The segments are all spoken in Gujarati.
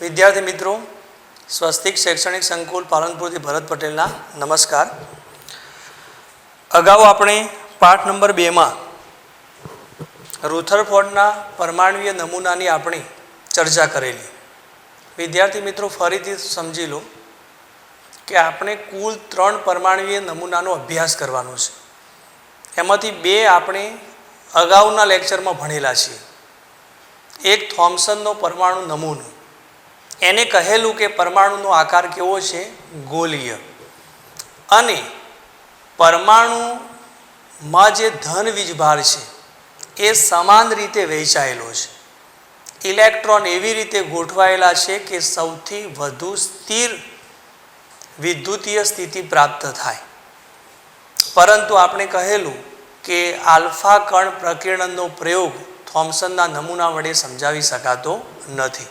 विद्यार्थी मित्रों, स्वस्तिक शैक्षणिक संकुल पालनपुरથી ભરત પટેલના નમસ્કાર। અગાઉ આપણે પાઠ નંબર 2 માં રુથરફોર્ડના પરમાણ્વીય નમૂનાની આપણે ચર્ચા કરેલી। વિદ્યાર્થી મિત્રો, ફરીથી સમજી લો કે આપણે કુલ 3 પરમાણ્વીય નમૂનાનો અભ્યાસ કરવાનો છે। એમાંથી 2 આપણે અગાઉના લેક્ચરમાં ભણેલા છીએ। એક થોમ્સનનો પરમાણુ નમૂનો, એને કહેલું કે પરમાણુનો આકાર કેવો છે, ગોલીય, અને પરમાણુમાં જે ધન વીજભાર છે એ સમાન રીતે વહેંચાયેલો છે। ઇલેક્ટ્રોન એવી રીતે ગોઠવાયેલા છે કે સૌથી વધુ સ્થિર વિદ્યુતીય સ્થિતિ પ્રાપ્ત થાય। પરંતુ આપણે કહેલું કે આલ્ફા કણ પ્રકીર્ણનનો પ્રયોગ થોમ્સનના નમૂના વડે સમજાવી શકાતો નથી।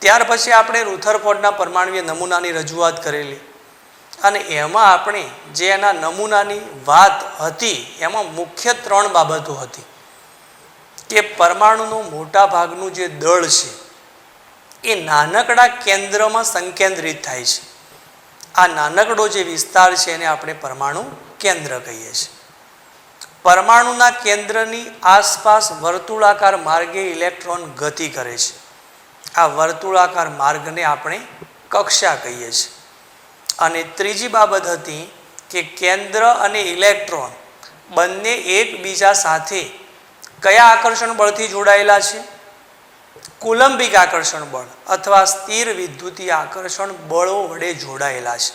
ત્યાર પછી આપણે રુથરફોર્ડના પરમાણ્વીય નમૂનાની રજૂઆત કરેલી, અને એમાં આપણે જે એના નમૂનાની વાત હતી એમાં મુખ્ય 3 બાબતો હતી કે પરમાણુનું મોટા ભાગનું જે દળ છે એ નાનકડા કેન્દ્રમાં સંકેન્દ્રિત થાય છે। આ નાનકડો જે વિસ્તાર છે એને આપણે પરમાણુ કેન્દ્ર કહીએ છીએ। પરમાણુના કેન્દ્રની આસપાસ વર્તુળાકાર માર્ગે ઇલેક્ટ્રોન ગતિ કરે છે। આ વર્તુળાકાર માર્ગને આપણે કક્ષા કહીએ છીએ। અને ત્રીજી બાબત હતી કે કેન્દ્ર અને ઇલેક્ટ્રોન બંને એકબીજા સાથે કયા આકર્ષણ બળથી જોડાયેલા છે? કુલંબિક આકર્ષણ બળ અથવા સ્થિર વિદ્યુતીય આકર્ષણ બળો વડે જોડાયેલા છે।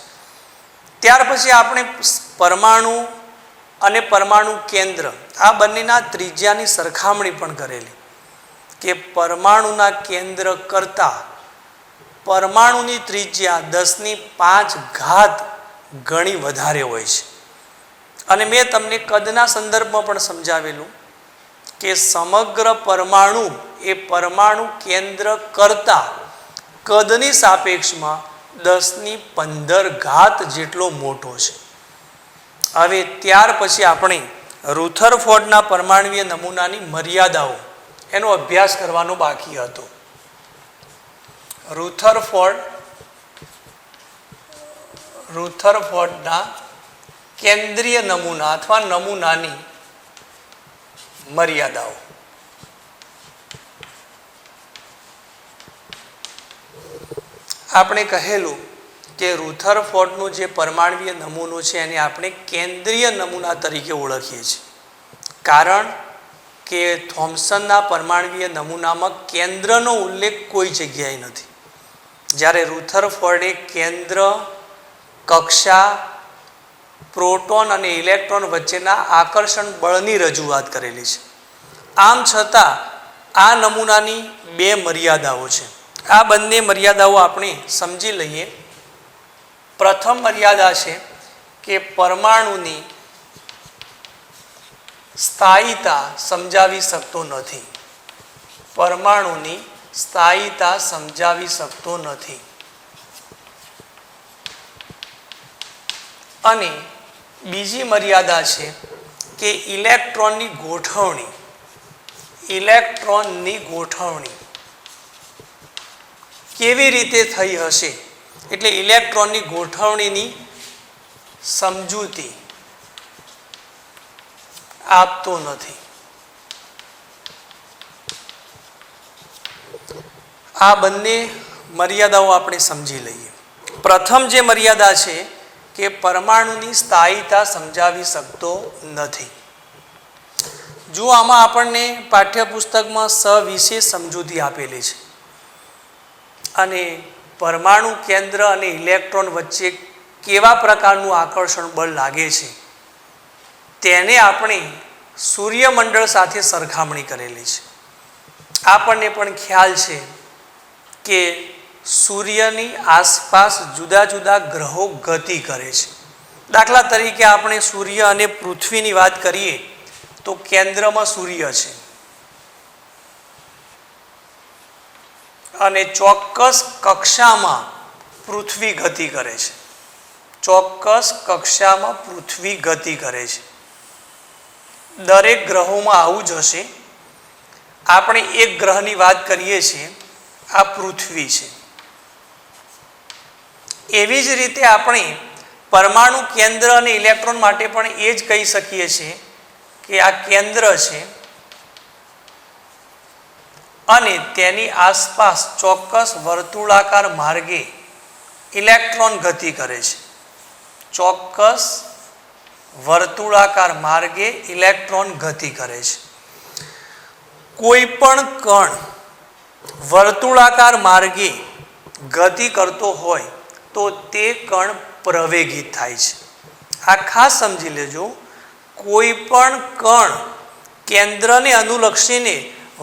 ત્યાર પછી આપણે પરમાણુ અને પરમાણુ કેન્દ્ર આ બંનેના ત્રિજ્યાની સરખામણી પણ કરેલી કે પરમાણુના કેન્દ્ર કરતાં પરમાણુની ત્રિજ્યા 10⁵ ગણી વધારે હોય છે। અને મેં તમને કદના સંદર્ભમાં પણ સમજાવેલું કે સમગ્ર પરમાણુ એ પરમાણુ કેન્દ્ર કરતાં કદની સાપેક્ષમાં 10⁻15 જેટલો મોટો છે। હવે ત્યાર પછી આપણે રુથરફોર્ડના પરમાણ્વીય નમૂનાની મર્યાદાઓ એનો અભ્યાસ કરવાનો બાકી હતો। રુથરફોર્ડના કેન્દ્રીય નમૂના અથવા નમૂનાની મર્યાદાઓ। આપણે કહેલું કે રુથરફોર્ડનો જે પરમાણ્વીય નમૂનો છે એને આપણે કેન્દ્રીય નમૂના તરીકે ઓળખીએ છીએ, કારણ કે થોમ્સનના પરમાણ્વીય નમૂનામાં કેન્દ્રનો ઉલ્લેખ કોઈ જગ્યાએ નથી, જ્યારે રુથરફોર્ડે કેન્દ્ર, કક્ષા, પ્રોટોન અને ઇલેક્ટ્રોન વચ્ચેના આકર્ષણ બળની રજૂઆત કરેલી છે। આમ છતાં આ નમૂનાની 2 મર્યાદાઓ છે। આ બંને મર્યાદાઓ આપણે સમજી લઈએ। પ્રથમ મર્યાદા છે કે પરમાણુની સ્થાયીતા સમજાવી શકતો નથી। પરમાણુની સ્થાયીતા સમજાવી શકતો નથી। અને બીજી મર્યાદા છે કે ઇલેક્ટ્રોનની ગોઠવણી કેવી રીતે થઈ હશે, એટલે ઇલેક્ટ્રોનની ગોઠવણીની સમજૂતી આપતો નથી। આ બંને મર્યાદાઓ આપણે સમજી લઈએ। પ્રથમ જે મર્યાદા છે કે પરમાણુની સ્થાયીતા સમજાવી શકતો નથી। જો આમાં આપણને પાઠ્યપુસ્તકમાં સવિશેષ સમજૂતી આપેલી છે, અને પરમાણુ કેન્દ્ર અને ઇલેક્ટ્રોન વચ્ચે કેવા પ્રકારનું આકર્ષણ બળ લાગે છે તેને આપણે સૂર્યમંડળ સાથે સરખામણી કરેલી છે। આપણને પણ ખ્યાલ છે કે સૂર્યની આસપાસ જુદા જુદા ગ્રહો ગતિ કરે છે। દાખલા તરીકે આપણે સૂર્ય અને પૃથ્વીની વાત કરીએ તો કેન્દ્રમાં સૂર્ય છે અને ચોક્કસ કક્ષામાં પૃથ્વી ગતિ કરે છે। ચોક્કસ કક્ષામાં પૃથ્વી ગતિ કરે છે। દરેક ગ્રહોમાં આવું જ હશે। આપણે એક ગ્રહની વાત કરીએ છીએ, આ પૃથ્વી છે. એવી જ રીતે આપણે પરમાણુ કેન્દ્ર અને ઇલેક્ટ્રોન માટે પણ એ જ કહી શકીએ છીએ કે આ કેન્દ્ર છે અને તેની આસપાસ ચોક્કસ વર્તુળાકાર માર્ગે ઇલેક્ટ્રોન ગતિ કરે છે. ચોક્કસ વર્તુળાકાર માર્ગે ઇલેક્ટ્રોન ગતિ કરે છે. કોઈ પણ કણ વર્તુળાકાર માર્ગે ગતિ કરતો હોય તો તે કણ પ્રવેગિત થાય છે. આ ખાસ સમજી લેજો. કોઈ પણ કણ કેન્દ્રને અનુલક્ષીને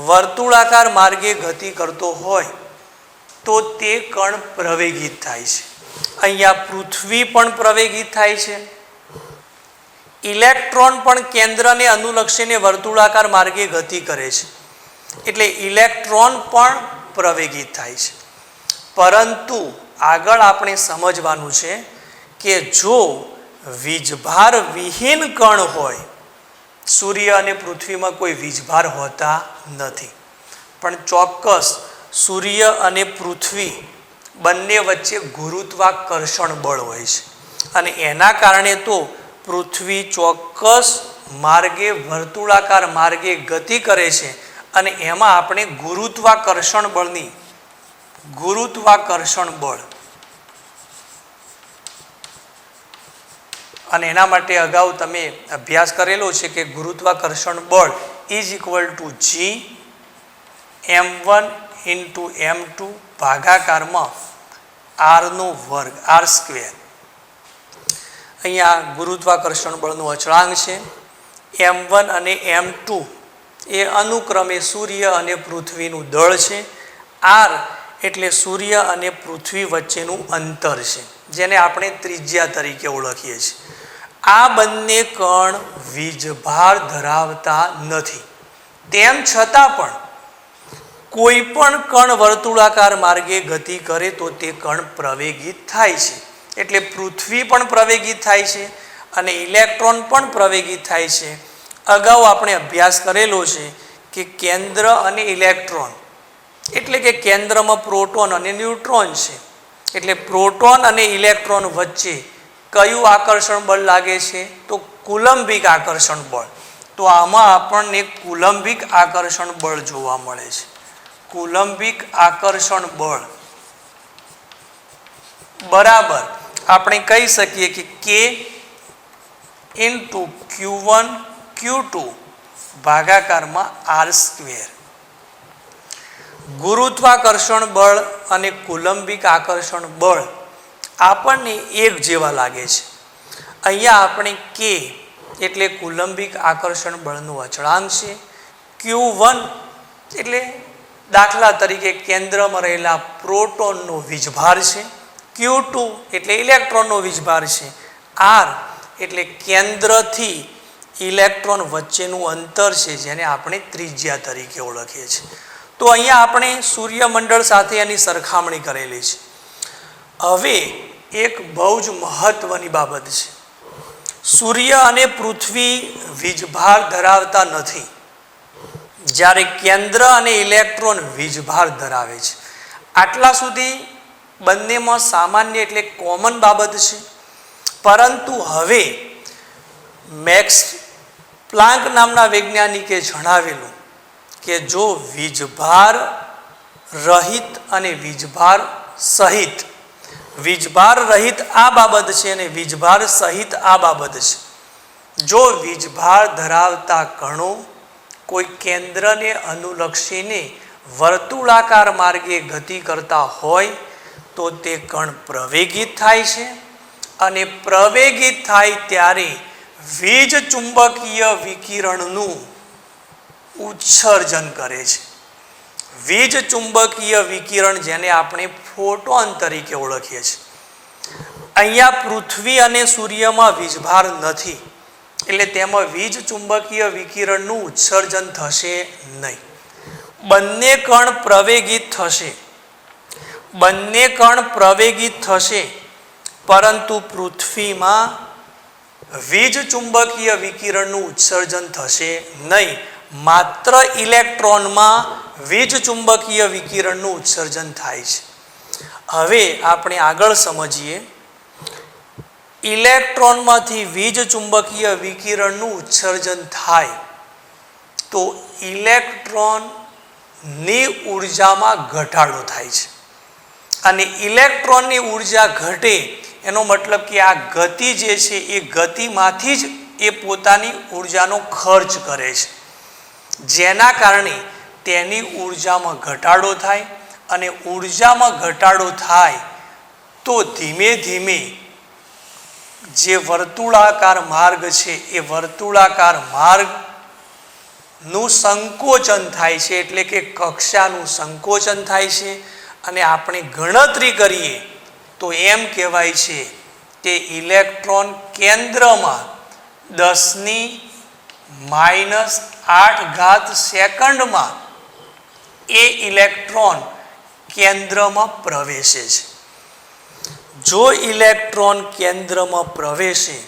વર્તુળાકાર માર્ગે ગતિ કરતો હોય તો તે કણ પ્રવેગિત થાય છે. અહીંયા પૃથ્વી પણ પ્રવેગિત થાય છે. ઇલેક્ટ્રોન પણ કેન્દ્રને અનુલક્ષીને વર્તુળાકાર માર્ગે ગતિ કરે છે એટલે ઇલેક્ટ્રોન પણ પ્રવેગિત થાય છે. પરંતુ આગળ આપણે સમજવાનું છે કે જો વીજભાર વિહીન કણ હોય, સૂર્ય અને પૃથ્વીમાં કોઈ વીજભાર હોતા નથી, પણ ચોક્કસ સૂર્ય અને પૃથ્વી બંને વચ્ચે ગુરુત્વાકર્ષણ બળ હોય છે અને એના કારણે તો પૃથ્વી ચોક્કસ માર્ગે વર્તુળાકાર માર્ગે ગતિ કરે છે અને એમાં આપણે ગુરુત્વાકર્ષણ બળ અને એના માટે અગાઉ તમે અભ્યાસ કરેલો છે કે ગુરુત્વાકર્ષણ બળ is equal to G m1 into m2 ભાગાકારમાં r² r². અહીંયા ગુરુત્વાકર્ષણ બળનો અચળાંક છે. m1 અને m2 એ અનુક્રમે સૂર્ય અને પૃથ્વીનું દળ છે. r એટલે સૂર્ય અને પૃથ્વી વચ્ચેનું અંતર છે જેને આપણે ત્રિજ્યા તરીકે ઓળખીએ છીએ. આ બંને કણ વીજભાર ધરાવતા નથી. તેમ છતાં પણ કોઈ પણ કણ વર્તુળાકાર માર્ગે ગતિ કરે તો તે કણ પ્રવેગિત થાય છે. એટલે પૃથ્વી પણ પ્રવેગિત થાય છે અને ઇલેક્ટ્રોન પણ પ્રવેગિત થાય છે. અગાઉ આપણે અભ્યાસ કરેલો છે કે કેન્દ્ર અને ઇલેક્ટ્રોન એટલે કે કેન્દ્રમાં પ્રોટોન અને ન્યુટ્રોન છે. એટલે પ્રોટોન અને ઇલેક્ટ્રોન વચ્ચે કયું આકર્ષણ બળ લાગે છે? તો કુલંબિક આકર્ષણ બળ. તો આમાં આપણને કુલંબિક આકર્ષણ બળ જોવા મળે છે. કુલંબિક આકર્ષણ બળ બરાબર આપણે કહી શકીએ કે k into q1 q2 ભાગાકારમાં r². ગુરુત્વાકર્ષણ બળ અને કુલંબિક આકર્ષણ બળ આપણને એક જેવા લાગે છે. અહીંયા આપણે k એટલે કુલંબિક આકર્ષણ બળનો અચળાંક છે. q1 એટલે દાખલા તરીકે કેન્દ્રમાં રહેલા પ્રોટોનનો વીજભાર છે. q2 એટલે ઇલેક્ટ્રોનનો વીજભાર છે. r એટલે કેન્દ્રથી ઇલેક્ટ્રોન વચ્ચેનું અંતર છે જેને આપણે ત્રિજ્યા તરીકે ઓળખીએ છીએ. તો અહીંયા આપણે સૂર્યમંડળ સાથે એની સરખામણી કરેલી છે. હવે એક બહુ જ મહત્વની બાબત છે. સૂર્ય અને પૃથ્વી વીજભાર ધરાવતા નથી જ્યારે કેન્દ્ર અને ઇલેક્ટ્રોન વીજભાર ધરાવે છે. આટલા સુધી બંનેમાં સામાન્ય એટલે કોમન બાબત છે. પરંતુ હવે મેક્સ પ્લાન્ક નામના વૈજ્ઞાનિકે જણાવેલું કે જો વીજભાર રહિત અને વીજભાર સહિત, વીજભાર રહિત આ બાબત છે અને વીજભાર સહિત આ બાબત છે. જો વીજભાર ધરાવતા કણો કોઈ કેન્દ્રને અનુલક્ષીને વર્તુળાકાર માર્ગે ગતિ કરતા હોય તો તે કણ પ્રવેગિત થાય છે અને પ્રવેગિત થાય ત્યારે વીજ ચુંબકીય વિકિરણનું ઉત્સર્જન કરે છે. વીજ ચુંબકીય વિકિરણ જેને આપણે ફોટોન તરીકે ઓળખીએ છીએ. અહીંયા પૃથ્વી અને સૂર્યમાં વીજભાર નથી એટલે તેમાં વીજ ચુંબકીય વિકિરણનું ઉત્સર્જન થશે નહીં. બંને કણ પ્રવેગિત થશે, બંને કણ પ્રવેગિત થશે પરંતુ પૃથ્વીમાં વીજ ચુંબકીય વિકિરણનું ઉત્સર્જન થશે નહીં. માત્ર ઇલેક્ટ્રોનમાં વીજ ચુંબકીય વિકિરણનું ઉત્સર્જન થાય છે. હવે આપણે આગળ સમજીએ. ઇલેક્ટ્રોનમાંથી વીજ ચુંબકીય વિકિરણનું ઉત્સર્જન થાય તો ઇલેક્ટ્રોનની ઉર્જામાં ઘટાડો થાય છે. અને ઇલેક્ટ્રોનની ઉર્જા ઘટે એનો મતલબ કે આ ગતિ જે છે એ ગતિમાંથી જ એ પોતાની ઉર્જાનો ખર્ચ કરે છે, જેના કારણે તેની ઉર્જામાં ઘટાડો થાય. અને ઉર્જામાં ઘટાડો થાય તો ધીમે ધીમે જે વર્તુળાકાર માર્ગ છે એ વર્તુળાકાર માર્ગનું સંકોચન થાય છે, એટલે કે કક્ષાનું સંકોચન થાય છે. અને આપણે ગણતરી કરીએ તો એમ કહેવાય છે કે ઇલેક્ટ્રોન કેન્દ્રમાં 10⁻⁸ સેકન્ડમાં એ ઇલેક્ટ્રોન કેન્દ્રમાં પ્રવેશે છે. જો ઇલેક્ટ્રોન કેન્દ્રમાં પ્રવેશે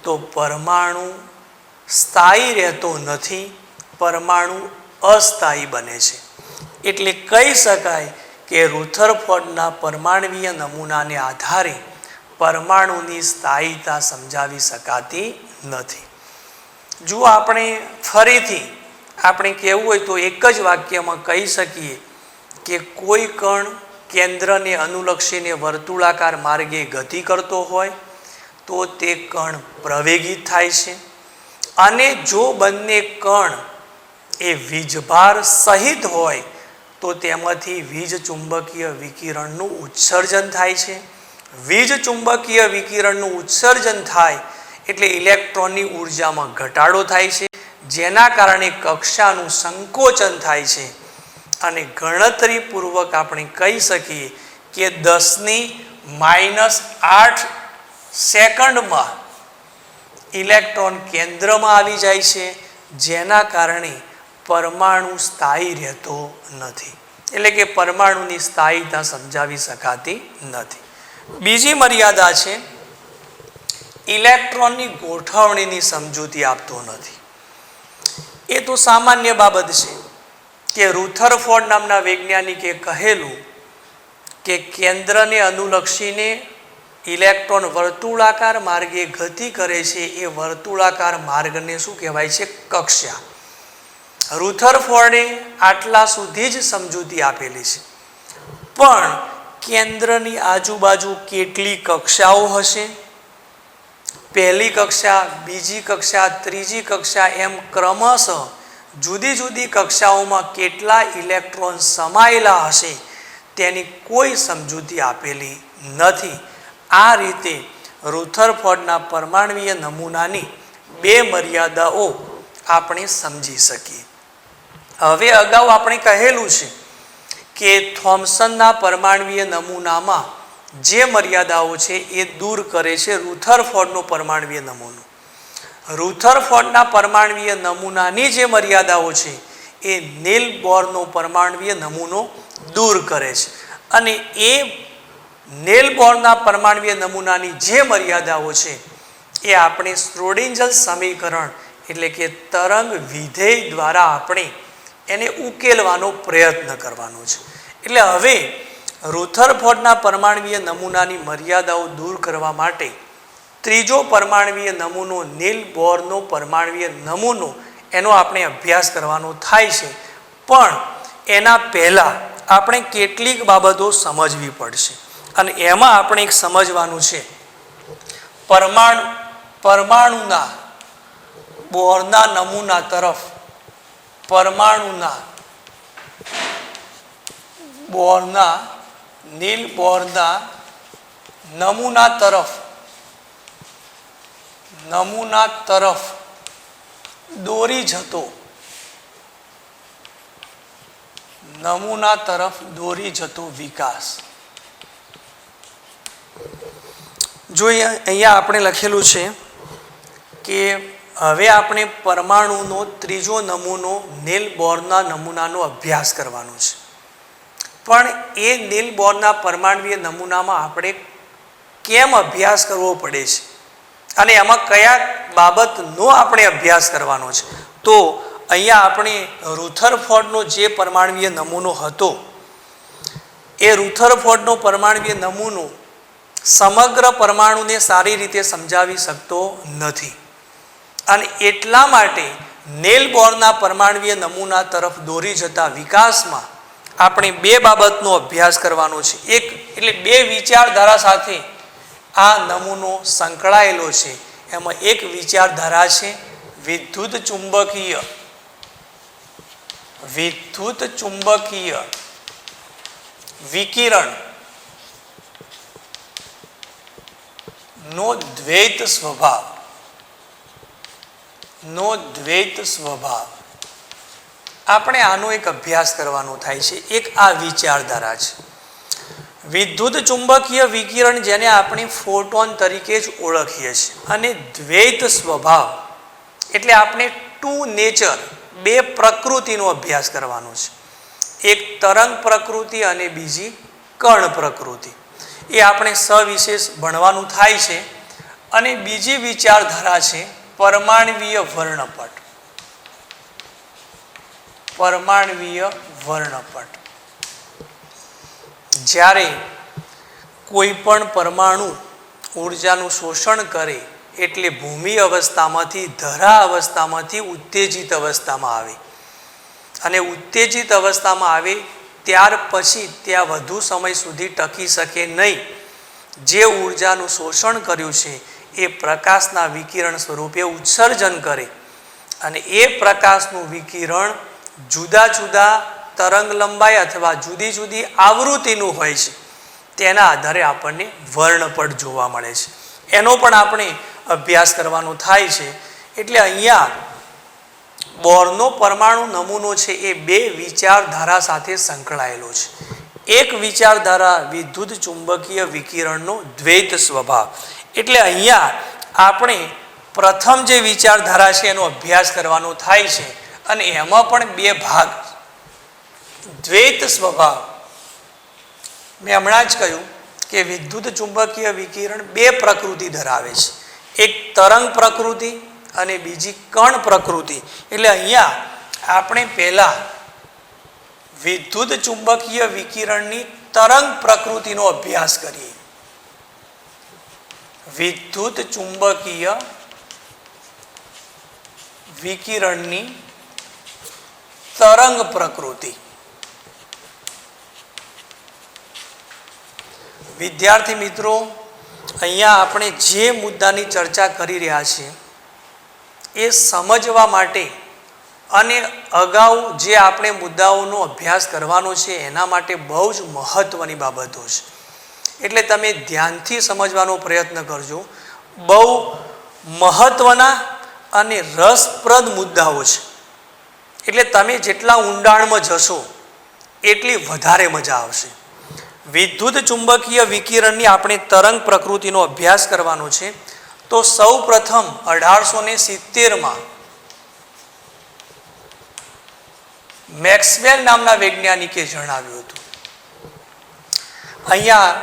તો પરમાણુ સ્થાયી રહેતો નથી, પરમાણુ અસ્થાયી બને છે. એટલે કહી શકાય કે રુથરફોર્ડના પરમાણવીય નમૂનાને આધારે પરમાણુની સ્થાયીતા સમજાવી શકાતી નથી. જો આપણે ફરીથી આપણે કહેવું હોય તો એક જ વાક્યમાં કહી શકીએ કે કોઈ કણ કેન્દ્રને અનુલક્ષીને વર્તુળાકાર માર્ગે ગતિ કરતો હોય તો તે કણ પ્રવેગિત થાય છે. અને જો બંને કણ એ વીજભાર સહિત હોય તો તેમાંથી વીજ ચુંબકીય વિકિરણનું ઉત્સર્જન થાય છે. વીજ ચુંબકીય વિકિરણનું ઉત્સર્જન થાય એટલે ઇલેક્ટ્રોનની ઉર્જામાં ઘટાડો થાય છે, જેના કારણે કક્ષાનું સંકોચન થાય છે. અને ગણતરીપૂર્વક આપણે કહી શકીએ કે 10⁻⁸ સેકન્ડમાં ઇલેક્ટ્રોન કેન્દ્રમાં આવી જાય છે, જેના કારણે પરમાણુ સ્થાયી રહેતો નથી. એટલે કે પરમાણુની સ્થાયીતા સમજાવી શકાતી નથી. બીજી મર્યાદા છે ઇલેક્ટ્રોનની ગોઠવણીની સમજૂતી આપતો નથી. એ તો સામાન્ય બાબત છે કે રુથરફોર્ડ નામના વૈજ્ઞાનિકે કહેલું કે કેન્દ્રને અનુલક્ષીને ઇલેક્ટ્રોન વર્તુળાકાર માર્ગે ગતિ કરે છે. એ વર્તુળાકાર માર્ગને શું કહેવાય છે? કક્ષા. રુથરફોર્ડે આટલા સુધી જ સમજૂતી આપેલી છે. પણ કેન્દ્રની આજુબાજુ કેટલી કક્ષાઓ હશે? પહેલી કક્ષા, બીજી કક્ષા, ત્રીજી કક્ષા એમ ક્રમશઃ જુદી જુદી કક્ષાઓમાં કેટલા ઇલેક્ટ્રોન સમાયેલા હશે તેની કોઈ સમજૂતી આપેલી નથી. આ રીતે રુથરફોર્ડના પરમાણવીય નમૂનાની બે મર્યાદાઓ આપણે સમજી શકીએ. હવે અગાઉ આપણે કહેલું છે કે થોમ્સનના પરમાણવીય નમૂનામાં જે મર્યાદાઓ છે એ દૂર કરે છે રુથરફોર્ડનો પરમાણવીય નમૂનો. રુથરફોર્ડના પરમાણવીય નમૂનાની જે મર્યાદાઓ છે એ નીલ બોરનો પરમાણવીય નમૂનો દૂર કરે છે. અને એ નીલ બોરના પરમાણવીય નમૂનાની જે મર્યાદાઓ છે એ આપણે શ્રોડિંજર સમીકરણ એટલે કે તરંગ વિધેય દ્વારા આપણે એને ઉકેલવાનો પ્રયત્ન કરવાનો છે. એટલે હવે રુથરફોર્ડના પરમાણવીય નમૂનાની મર્યાદાઓ દૂર કરવા માટે ત્રીજો પરમાણવીય નમૂનો નીલ બોરનો પરમાણવીય નમૂનો એનો આપણે અભ્યાસ કરવાનો થાય છે. પણ એના પહેલાં આપણે કેટલીક બાબતો સમજવી પડશે. અને એમાં આપણે એક સમજવાનું છે પરમાણુના બોરના નમૂના તરફ નીલ બોરના નમૂના તરફ દોરી જતો વિકાસ. જો અહીંયા આપણે લખેલું છે કે હવે આપણે પરમાણુનો ત્રીજો નમૂનો નીલ બોરના નમૂનાનો અભ્યાસ કરવાનો છે. પણ એ નીલ બોરના પરમાણવીય નમૂનામાં આપણે કેમ અભ્યાસ કરવો પડે છે અને એમાં કયા બાબતનો આપણે અભ્યાસ કરવાનો છે? તો અહીંયા આપણે રુથરફોર્ડનો જે પરમાણુય નમૂનો હતો એ રુથરફોર્ડનો પરમાણુય નમૂનો સમગ્ર પરમાણુને સારી રીતે સમજાવી શકતો નથી અને એટલા માટે નેલ બોરના પરમાણુય નમૂના તરફ દોરી જતા વિકાસમાં આપણે બે બાબતનો અભ્યાસ કરવાનો છે. એક એટલે બે વિચારધારા સાથે આ નમૂનો સંકળાયેલો છે. એમાં એક વિચારધારા છે વિદ્યુત ચુંબકીય વિકિરણ નો દ્વૈત સ્વભાવ. આપણે આનો એક અભ્યાસ કરવાનો થાય છે. એક આ વિચારધારા છે. વિદ્યુત ચુંબકીય વિકિરણ જેને આપણે ફોટોન તરીકે જ ઓળખીએ છીએ અને દ્વૈત સ્વભાવ એટલે આપણે ટુ નેચર બે પ્રકૃતિનો અભ્યાસ કરવાનો છે. એક તરંગ પ્રકૃતિ અને બીજી કણ પ્રકૃતિ. એ આપણે સવિશેષ ભણવાનું થાય છે. અને બીજી વિચારધારા છે પરમાણવીય વર્ણપટ. જ્યારે કોઈ પણ પરમાણુ ઉર્જાનું શોષણ કરે એટલે ભૂમિ અવસ્થામાંથી ધરા અવસ્થામાંથી ઉત્તેજિત અવસ્થામાં આવે અને ઉત્તેજિત અવસ્થામાં આવે ત્યાર પછી ત્યાં વધુ સમય સુધી ટકી શકે નહીં. જે ઉર્જાનું શોષણ કર્યું છે એ પ્રકાશના વિકિરણ સ્વરૂપે ઉત્સર્જન કરે અને એ પ્રકાશનું વિકિરણ જુદા જુદા તરંગ લંબાઈ અથવા જુદી જુદી આવૃત્તિનું હોય છે. તેના આધારે આપણને વર્ણપટ જોવા મળે છે. એનો પણ આપણે અભ્યાસ કરવાનો થાય છે. એટલે અહીંયા બોરનો પરમાણુ નમૂનો છે એ બે વિચારધારા સાથે સંકળાયેલો છે. એક વિચારધારા વિદ્યુત ચુંબકીય વિકિરણનો દ્વૈત સ્વભાવ. એટલે અહીંયા આપણે પ્રથમ જે વિચારધારા છે એનો અભ્યાસ કરવાનો થાય છે અને એમાં પણ બે ભાગ. દ્વૈત સ્વભાવ મેં હમણાં જ કહ્યું કે વિદ્યુત ચુંબકીય વિકિરણ બે પ્રકૃતિ ધરાવે છે. એક તરંગ પ્રકૃતિ અને બીજી કણ પ્રકૃતિ. એટલે અહીંયા આપણે પહેલા વિદ્યુત ચુંબકીય વિકિરણની તરંગ પ્રકૃતિનો અભ્યાસ કરીએ. વિદ્યુત ચુંબકીય વિકિરણની તરંગ પ્રકૃતિ. વિદ્યાર્થી મિત્રો, અહીંયા આપણે જે મુદ્દાની ચર્ચા કરી રહ્યા છીએ એ સમજવા માટે અને અગાઉ જે આપણે મુદ્દાઓનો અભ્યાસ કરવાનો છે એના માટે બહુ જ મહત્ત્વની બાબતો છે. એટલે તમે ધ્યાનથી સમજવાનો પ્રયત્ન કરજો. બહુ મહત્ત્વના અને રસપ્રદ મુદ્દાઓ છે. એટલે તમે જેટલા ઊંડાણમાં જશો એટલી વધારે મજા આવશે. વિદ્યુત ચુંબકીય વિકિરણની આપણે તરંગ પ્રકૃતિનો અભ્યાસ કરવાનો છે. તો સૌ પ્રથમ 1870માં મેક્સવેલ નામના વૈજ્ઞાનિકે જણાવ્યું હતું. અહીંયા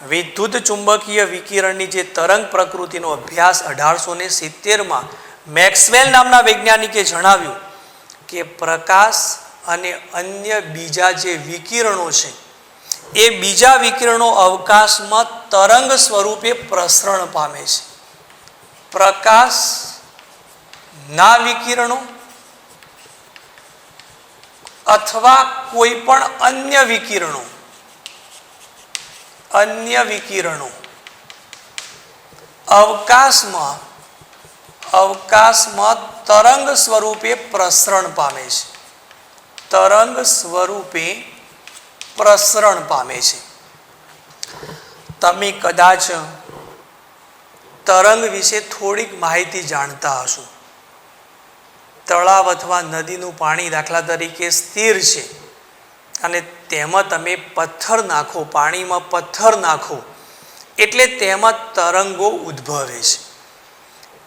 વિદ્યુત ચુંબકીય વિકિરણની જે તરંગ પ્રકૃતિનો અભ્યાસ 1870માં મેક્સવેલ નામના વૈજ્ઞાનિકે જણાવ્યું કે પ્રકાશ અને અન્ય બીજા જે વિકિરણો છે એ બીજા વિકિરણો અવકાશમાં તરંગ સ્વરૂપે પ્રસરણ પામે છે. પ્રકાશના વિકિરણો અથવા કોઈ પણ અન્ય વિકિરણો અવકાશમાં તરંગ સ્વરૂપે પ્રસરણ પામે છે. તમે કદાચ તરંગ વિશે થોડીક માહિતી જાણતા હશો. તળાવ અથવા નદીનું પાણી દાખલા તરીકે સ્થિર છે અને તેમાં તમે પથ્થર નાખો, પાણીમાં પથ્થર નાખો એટલે તેમાં તરંગો ઉદ્ભવે છે.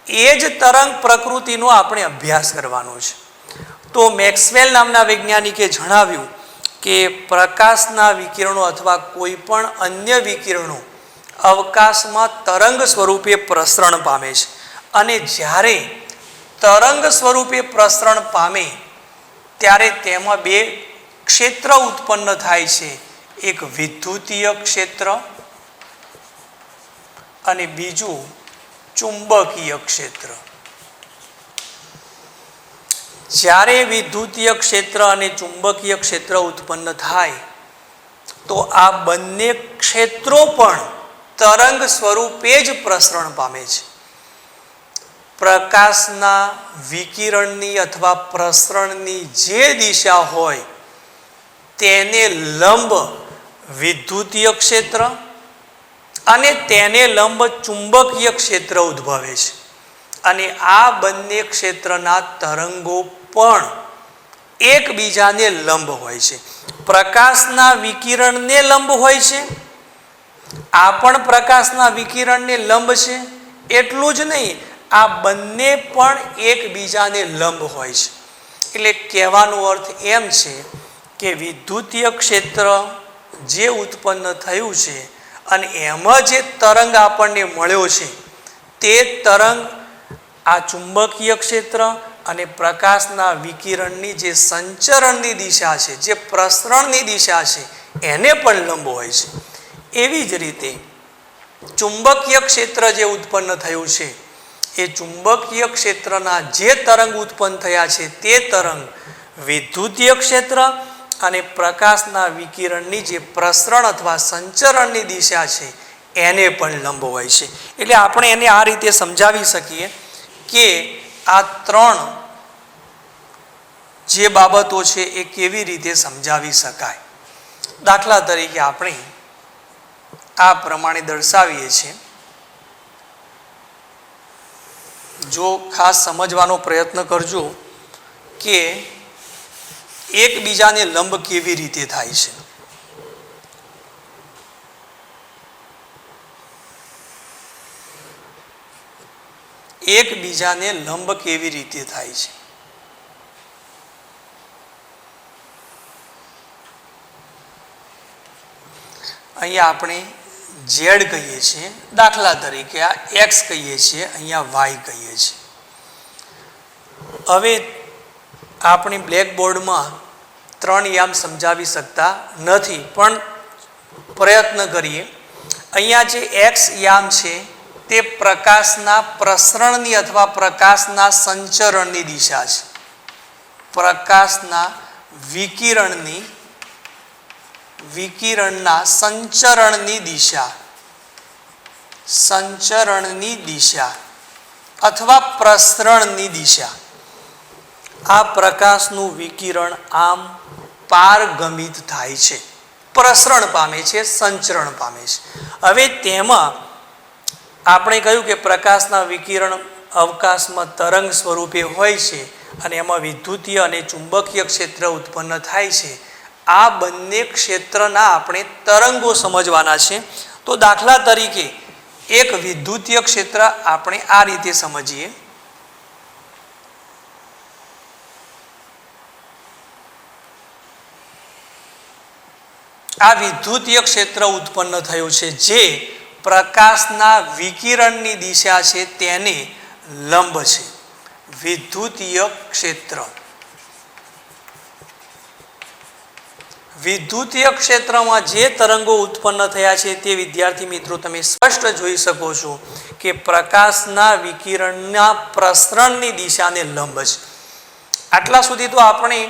એ જ તરંગ પ્રકૃતિનો આપણે અભ્યાસ કરવાનો છે. તો મેક્સવેલ નામના વૈજ્ઞાનિકે જણાવ્યું કે પ્રકાશના વિકિરણો અથવા કોઈ પણ અન્ય વિકિરણો અવકાશમાં તરંગ સ્વરૂપે પ્રસરણ પામે છે અને જ્યારે તરંગ સ્વરૂપે પ્રસરણ પામે ત્યારે તેમાં બે ક્ષેત્ર ઉત્પન્ન થાય છે, એક વિદ્યુતીય ક્ષેત્ર અને બીજું ચુંબકીય ક્ષેત્ર. જ્યારે વિદ્યુતીય ક્ષેત્ર અને ચુંબકીય ક્ષેત્ર ઉત્પન્ન થાય તો આ બંને ક્ષેત્રો પણ તરંગ સ્વરૂપે જ પ્રસરણ પામે છે. પ્રકાશના વિકિરણની અથવા પ્રસરણની જે દિશા હોય તેને લંબ વિદ્યુતીય ક્ષેત્ર અને તેને લંબ ચુંબકીય ક્ષેત્ર ઉદ્ભવે છે. અને આ બંને ક્ષેત્રના તરંગો પણ એકબીજાને લંબ હોય છે. પ્રકાશના વિકિરણને લંબ હોય છે, આ પણ પ્રકાશના વિકિરણને લંબ છે. એટલું જ નહીં, આ બંને પણ એકબીજાને લંબ હોય છે. એટલે કહેવાનો અર્થ એમ છે કે વિદ્યુતીય ક્ષેત્ર જે ઉત્પન્ન થયું છે અને એમાં જે તરંગ આપણને મળ્યો છે તે તરંગ આ ચુંબકીય ક્ષેત્ર અને પ્રકાશના વિકિરણની જે સંચરણની દિશા છે, જે પ્રસરણની દિશા છે, એને પણ લંબ હોય છે. એવી જ રીતે ચુંબકીય ક્ષેત્ર જે ઉત્પન્ન થયું છે એ ચુંબકીય ક્ષેત્રના જે તરંગ ઉત્પન્ન થયા છે તે તરંગ વિદ્યુતીય ક્ષેત્ર અને પ્રકાશના વિકિરણની જે પ્રસરણ અથવા સંચરણની દિશા છે એને પણ લંબ હોય છે. એટલે આપણે એને આ રીતે સમજાવી શકીએ કે આ ત્રણ જે બાબતો છે એ કેવી રીતે સમજાવી શકાય. દાખલા તરીકે આપણે આ પ્રમાણે દર્શાવીએ છીએ. જો ખાસ સમજવાનો પ્રયત્ન કરજો કે એકબીજાને લંબ કેવી રીતે થાય છે. એકબીજાને લંબ કેવી રીતે થાય છે. અહીંયા આપણે ઝેડ કહીએ છીએ, દાખલા તરીકે આ એક્સ કહીએ છીએ, અહીંયા વાય કહીએ છીએ. હવે આપણે બ્લેકબોર્ડમાં 3 યામ સમજાવી શકતા નથી, પણ પ્રયત્ન કરીએ. અહીંયા જે એક્સ યામ છે તે પ્રકાશના પ્રસરણની અથવા પ્રકાશના સંચરણની દિશા છે. પ્રકાશના વિકિરણના સંચરણની દિશા અથવા પ્રસરણની દિશા. આ પ્રકાશનું વિકિરણ આમ પારગમિત થાય છે, પ્રસરણ પામે છે, સંચરણ પામે છે. હવે તેમાં આપણે કહ્યું કે પ્રકાશના વિકિરણ અવકાશમાં તરંગ સ્વરૂપે હોય છે અને એમાં વિદ્યુતીય અને ચુંબકીય ક્ષેત્ર ઉત્પન્ન થાય છે. આ બંને ક્ષેત્રના આપણે તરંગો સમજવાના છે. તો દાખલા તરીકે એક વિદ્યુતીય ક્ષેત્ર આપણે આ રીતે સમજીએ. આ વિદ્યુતીય ક્ષેત્ર ઉત્પન્ન થયું છે જે પ્રકાશના વિકિરણની દિશા છે તેને લંબ છે. વિદ્યુતીય ક્ષેત્ર. વિદ્યુતીય ક્ષેત્રમાં જે તરંગો ઉત્પન્ન થયા છે તે વિદ્યાર્થી મિત્રો તમે સ્પષ્ટ જોઈ શકો છો કે પ્રકાશના વિકિરણના પ્રસરણની દિશાને લંબ છે. આટલા સુધી તો આપણે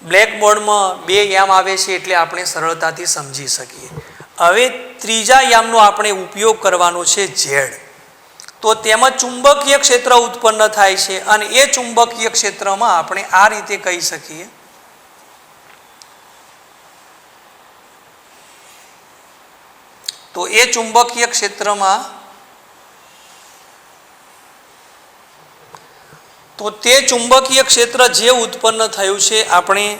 બ્લેકબોર્ડમાં 2 યામ આવે છે એટલે આપણે સરળતાથી સમજી શકીએ. હવે ત્રીજા યામનો આપણે ઉપયોગ કરવાનો છે ઝેડ. તો તેમાં ચુંબકીય ક્ષેત્ર ઉત્પન્ન થાય છે અને એ ચુંબકીય ક્ષેત્રમાં આપણે આ રીતે કહી શકીએ. તો એ ચુંબકીય ક્ષેત્રમાં તો તે ચુંબકીય ક્ષેત્ર જે ઉત્પન્ન થયું છે આપણે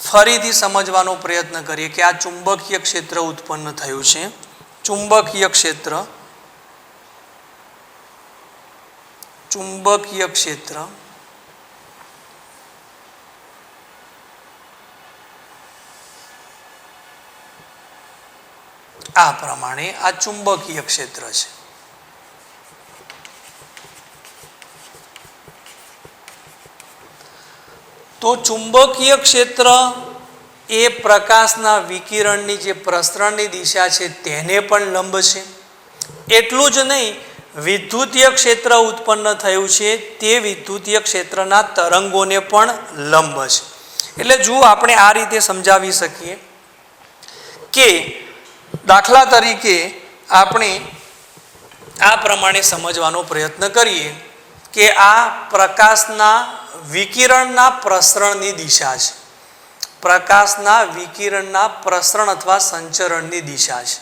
ફરીથી સમજવાનો પ્રયત્ન કરીએ કે આ ચુંબકીય ક્ષેત્ર ઉત્પન્ન થયું છે. ચુંબકીય ક્ષેત્ર આ પ્રમાણે આ ચુંબકીય ક્ષેત્ર છે. તો ચુંબકીય ક્ષેત્ર એ પ્રકાશના વિકિરણની જે પ્રસરણની દિશા છે તેને પણ લંબ છે. એટલું જ નહીં, વિદ્યુતીય ક્ષેત્ર ઉત્પન્ન થયું છે તે વિદ્યુતીય ક્ષેત્રના તરંગોને પણ લંબ છે. એટલે જો આપણે આ રીતે સમજાવી શકીએ કે દાખલા તરીકે આપણે આ પ્રમાણે સમજવાનો પ્રયત્ન કરીએ કે આ પ્રકાશના વિકિરણના પ્રસરણની દિશા છે. પ્રકાશના વિકિરણના પ્રસરણ અથવા સંચરણની દિશા છે.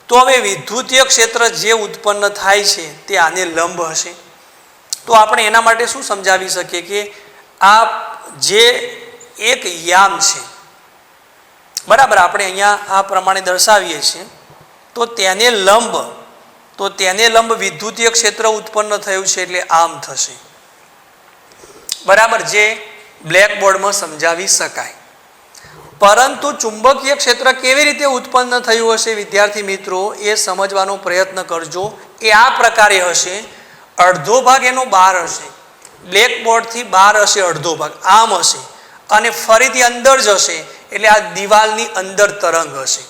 તો હવે વિદ્યુતીય ક્ષેત્ર જે ઉત્પન્ન થાય છે તે આને લંબ હશે. તો આપણે એના માટે શું સમજાવી શકીએ કે આ જે એક યામ છે, બરાબર, આપણે અહીંયા આ પ્રમાણે દર્શાવીએ છીએ, તો તેને લંબ વિદ્યુતીય ક્ષેત્ર ઉત્પન્ન થયું છે એટલે આમ થશે, બરાબર, જે બ્લેકબોર્ડમાં સમજાવી શકાય. પરંતુ ચુંબકીય ક્ષેત્ર કેવી રીતે ઉત્પન્ન થયું હશે વિદ્યાર્થી મિત્રો એ સમજવાનો પ્રયત્ન કરજો. એ આ પ્રકારે હશે, અડધો ભાગ એનો બહાર હશે, બ્લેકબોર્ડથી બહાર હશે અડધો ભાગ, આમ હશે, અને ફરીથી અંદર જશે એટલે આ દિવાલની અંદર તરંગ હશે,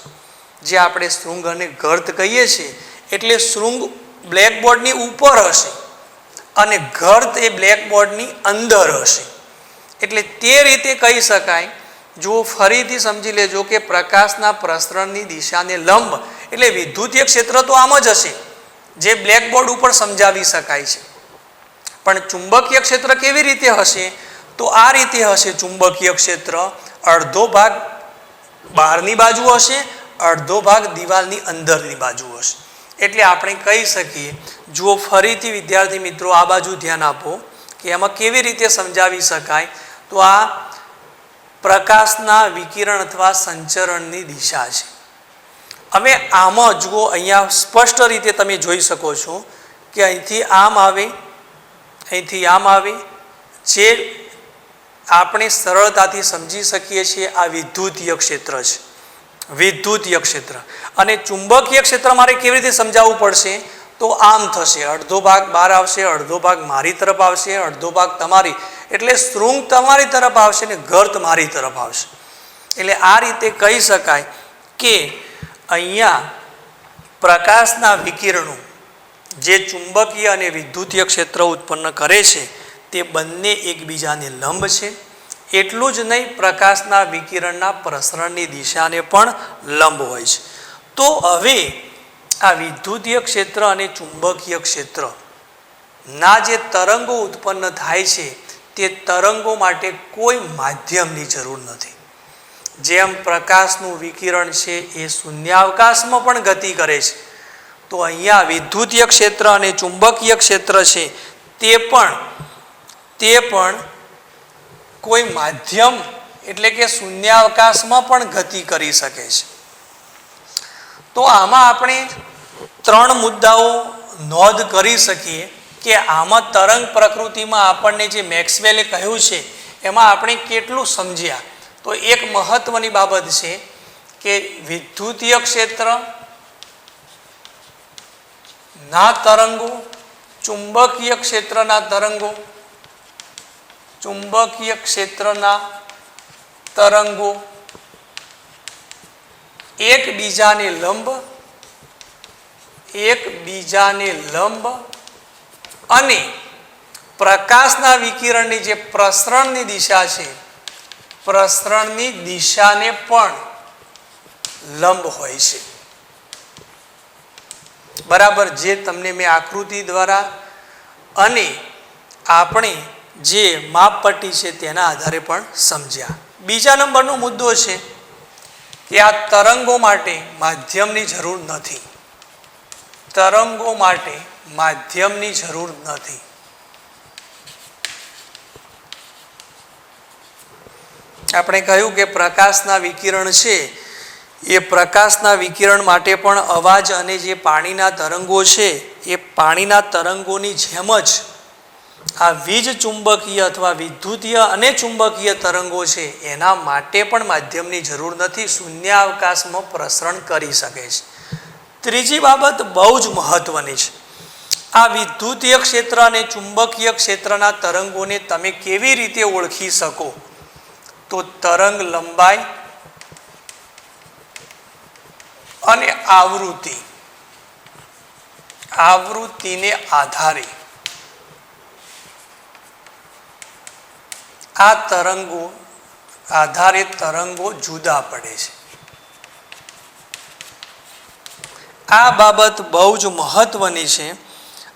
જે આપણે શૃંગ અને ગર્ત કહીએ છીએ. એટલે શૃંગ બ્લેકબોર્ડની ઉપર હશે અને ગર્ત એ બ્લેકબોર્ડની અંદર હશે. એટલે તે રીતે કહી શકાય. જો ફરીથી સમજી લેજો કે પ્રકાશના પ્રસરણની દિશાને લંબ એટલે વિદ્યુતીય ક્ષેત્ર તો આમ જ હશે, જે બ્લેકબોર્ડ ઉપર સમજાવી શકાય છે. પણ ચુંબકીય ક્ષેત્ર કેવી રીતે હશે? તો આ રીતે હશે. ચુંબકીય ક્ષેત્ર અડધો ભાગ બહારની બાજુ હશે, અડધો ભાગ દિવાલની અંદરની બાજુ હશે. એટલે આપણે કહી શકીએ, જુઓ ફરીથી વિદ્યાર્થી મિત્રો આ બાજુ ધ્યાન આપો કે એમાં કેવી રીતે સમજાવી શકાય. તો આ પ્રકાશના વિકિરણ અથવા સંચરણની દિશા છે. હવે આમાં જુઓ, અહીંયા સ્પષ્ટ રીતે તમે જોઈ શકો છો કે અહીંથી આમ આવે, અહીંથી આમ આવે, જે આપણે સરળતાથી સમજી શકીએ છીએ આ વિદ્યુતીય ક્ષેત્ર છે, વિદ્યુતીય ક્ષેત્ર. અને ચુંબકીય ક્ષેત્ર મારે કેવી રીતે સમજાવવું પડશે? તો આમ થશે, અડધો ભાગ બહાર આવશે, અડધો ભાગ મારી તરફ આવશે, અડધો ભાગ તમારી, એટલે શૃંગ તમારી તરફ આવશે ને ગર્ત મારી તરફ આવશે. એટલે આ રીતે કહી શકાય કે અહીંયા પ્રકાશના વિકિરણો જે ચુંબકીય અને વિદ્યુતીય ક્ષેત્ર ઉત્પન્ન કરે છે તે બંને એકબીજાને લંબ છે. એટલું જ નહીં, પ્રકાશના વિકિરણના પ્રસરણની દિશાને પણ લંબ હોય છે. તો હવે આ વિદ્યુતીય ક્ષેત્ર અને ચુંબકીય ક્ષેત્રના જે તરંગો ઉત્પન્ન થાય છે તે તરંગો માટે કોઈ માધ્યમની જરૂર નથી. જેમ પ્રકાશનું વિકિરણ છે એ શૂન્યાવકાશમાં પણ ગતિ કરે છે, તો અહીંયા વિદ્યુતીય ક્ષેત્ર અને ચુંબકીય ક્ષેત્ર છે તે પણ કોઈ માધ્યમ એટલે કે શૂન્યાવકાશમાં પણ ગતિ કરી શકે છે. તો આમાં આપણે 3 મુદ્દાઓ નોંધ કરી શકીએ કે આમાં તરંગ પ્રકૃતિમાં આપણને જે મેક્સવેલે કહ્યું છે એમાં આપણે કેટલું સમજ્યા. તો એક મહત્વની બાબત છે કે વિદ્યુતીય ક્ષેત્રના તરંગો, ચુંબકીય ક્ષેત્રના તરંગો, ચુંબકીય ક્ષેત્રના તરંગો એકબીજાને લંબ અને પ્રકાશના વિકિરણની જે પ્રસરણની દિશા છે, પ્રસરણની દિશાને પણ લંબ હોય છે. બરાબર, જે તમને મેં આકૃતિ દ્વારા અને આપણે જે માપપટ્ટી છે તેના આધારે પણ સમજ્યા. બીજા નંબરનો મુદ્દો છે કે આ તરંગો માટે માધ્યમની જરૂર નથી. તરંગો માટે માધ્યમની જરૂર નથી. આપણે કહ્યું કે પ્રકાશના વિકિરણ છે એ પ્રકાશના વિકિરણ માટે પણ અવાજ અને જે પાણીના તરંગો છે એ પાણીના તરંગોની જેમ જ આ વીજ ચુંબકીય અથવા વિદ્યુતીય અને ચુંબકીય તરંગો છે એના માટે પણ માધ્યમની જરૂર નથી, શૂન્યાવકાશમાં પ્રસરણ કરી શકે છે. ત્રીજી બાબત બહુ જ મહત્વની છે. આ વિદ્યુતીય ક્ષેત્ર અને ચુંબકીય ક્ષેત્રના તરંગોને તમે કેવી રીતે ઓળખી શકો તો તરંગ લંબાઈ અને આવૃત્તિને આધારે આ તરંગો જુદા પડે છે. આ બાબત બહુ જ મહત્વની છે.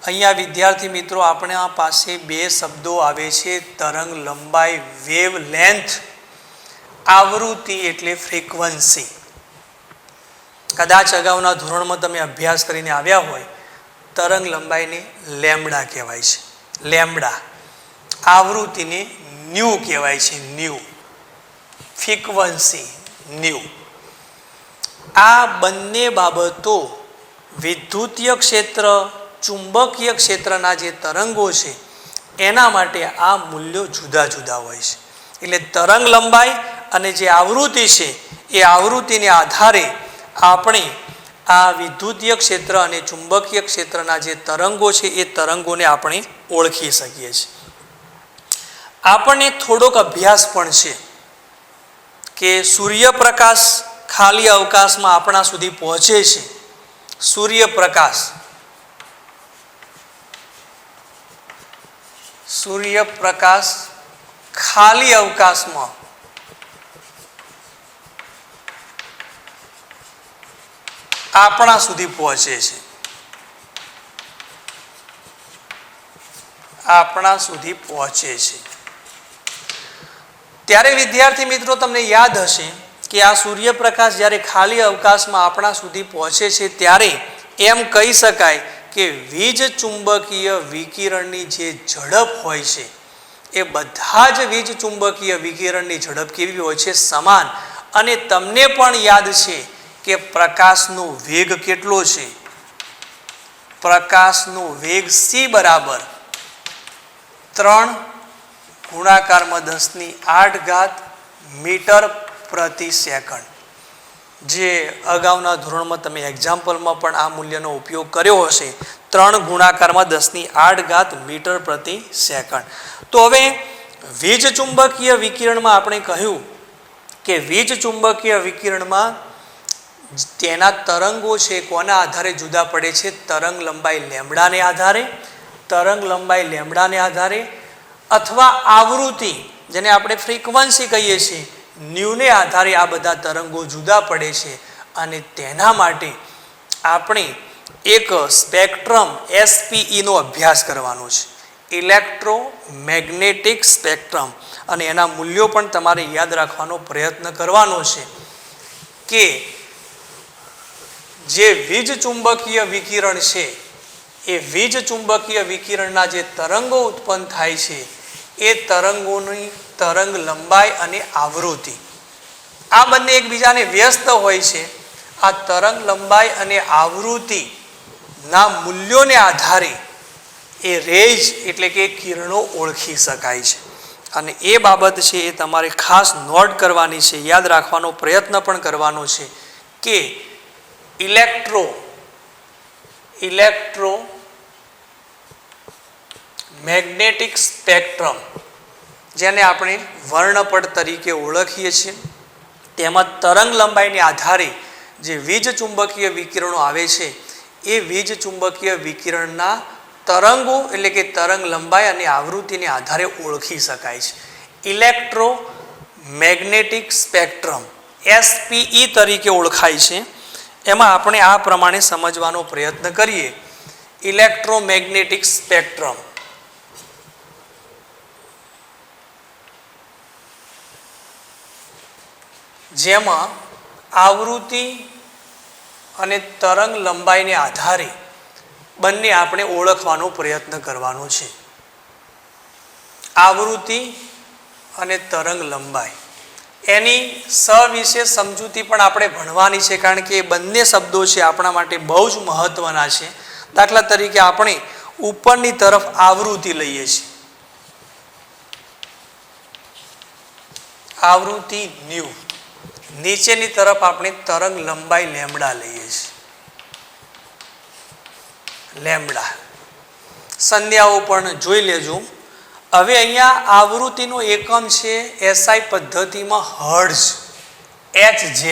અહીંયા વિદ્યાર્થી મિત્રો આપણા પાસે બે શબ્દો આવે છે, તરંગ લંબાઈ વેવ લેન્થ, આવૃત્તિ એટલે ફ્રીક્વન્સી. કદાચ અગાઉના ધોરણમાં તમે અભ્યાસ કરીને આવ્યા હોય, તરંગ લંબાઈને લેમ્બડા કહેવાય છે, લેમ્બડા. આવૃત્તિને ન્યુ કહેવાય છે, ન્યુ. Frequency new. આ બંને બાબતો વિદ્યુતીય ક્ષેત્ર, ચુંબકીય ક્ષેત્રના જે તરંગો છે એના માટે આ મૂલ્યો જુદા જુદા હોય છે. એટલે તરંગ લંબાઈ અને જે આવૃત્તિ છે એ આવૃત્તિને આધારે આપણે આ વિદ્યુતીય ક્ષેત્ર અને ચુંબકીય ક્ષેત્રના જે તરંગો છે એ તરંગોને આપણે ઓળખી શકીએ છીએ. આપણને થોડોક અભ્યાસ પણ છે કે સૂર્યપ્રકાશ ખાલી અવકાશમાં આપણા સુધી પહોંચે છે. સૂર્યપ્રકાશ ખાલી અવકાશમાં આપણા સુધી પહોંચે છે. ત્યારે વિદ્યાર્થી મિત્રો તમને યાદ હશે કે આ સૂર્યપ્રકાશ જ્યારે ખાલી અવકાશમાં આપણા સુધી પહોંચે છે ત્યારે એમ કહી શકાય કે વીજ ચુંબકીય વિકિરણની જે ઝડપ હોય છે એ બધા જ વીજ ચુંબકીય વિકિરણની ઝડપ કેવી હોય છે? સમાન. અને તમને પણ યાદ છે કે પ્રકાશનો વેગ કેટલો છે? પ્રકાશનો વેગ c બરાબર 3 × 10⁸ મીટર પ્રતિ સેકન્ડ. જે અગાઉના ધોરણમાં તમે એક્ઝામ્પલમાં પણ આ મૂલ્યનો ઉપયોગ કર્યો હશે, 3 × 10⁸ મીટર પ્રતિ સેકન્ડ. તો હવે વીજ ચુંબકીય વિકિરણમાં આપણે કહ્યું કે વીજ ચુંબકીય વિકિરણમાં તેના તરંગો છે કોના આધારે જુદા પડે છે? તરંગ લંબાઈ લેમ્બડાને આધારે અથવા આવૃત્તિ, જેને આપણે ફ્રીક્વન્સી કહીએ છીએ, ન્યુને આધારે આ બધા તરંગો જુદા પડે છે. અને તેના માટે આપણે એક સ્પેક્ટ્રમ SPE નો અભ્યાસ કરવાનો છે, ઇલેક્ટ્રોમેગ્નેટિક સ્પેક્ટ્રમ. અને એના મૂલ્યો પણ તમારે યાદ રાખવાનો પ્રયત્ન કરવાનો છે કે જે વીજ ચુંબકીય વિકિરણ છે એ વીજ ચુંબકીય વિકિરણના જે તરંગો ઉત્પન્ન થાય છે એ તરંગોની તરંગ લંબાઈ અને આવૃત્તિ આ બંને એકબીજાને વ્યસ્ત હોય છે. આ તરંગ લંબાઈ અને આવૃત્તિના મૂલ્યોને આધારે એ રેઝ એટલે કે કિરણો ઓળખી શકાય છે. અને એ બાબત છે એ તમારે ખાસ નોટ કરવાની છે, યાદ રાખવાનો પ્રયત્ન પણ કરવાનો છે કે ઇલેક્ટ્રોમેગ્નેટિક સ્પેક્ટ્રમ, જેને આપણે વર્ણપટ તરીકે ઓળખીએ છીએ, તેમાં તરંગ લંબાઈને આધારે જે વીજ ચુંબકીય વિકિરણો આવે છે એ વીજ ચુંબકીય વિકિરણના તરંગો એટલે કે તરંગ લંબાઈ અને આવૃત્તિને આધારે ઓળખી શકાય છે. ઇલેક્ટ્રોમેગ્નેટિક સ્પેક્ટ્રમ SPE તરીકે ઓળખાય છે. એમાં આપણે આ પ્રમાણે સમજવાનો પ્રયત્ન કરીએ. ઇલેક્ટ્રોમેગ્નેટિક સ્પેક્ટ્રમ જેમાં આવૃત્તિ અને તરંગ લંબાઈને આધારે બંને આપણે ઓળખવાનો પ્રયત્ન કરવાનો છે. આવૃત્તિ અને તરંગ લંબાઈ એની સવિશેષ સમજૂતી પણ આપણે ભણવાની છે, કારણ કે એ બંને શબ્દો છે આપણા માટે બહુ જ મહત્વના છે. દાખલા તરીકે આપણે ઉપરની તરફ આવૃત્તિ લઈએ છીએ, આવૃત્તિ ન્યુ. નીચેની તરફ આપણે તરંગ લંબાઈ લેમ્બડા લઈએ છીએ, લેમ્બડા. સંજ્ઞાઓ પણ જોઈ લેજો. હવે અહીંયા આવૃત્તિનો એકમ છે એસઆઈ પદ્ધતિમાં હર્ટ્ઝ, HZ.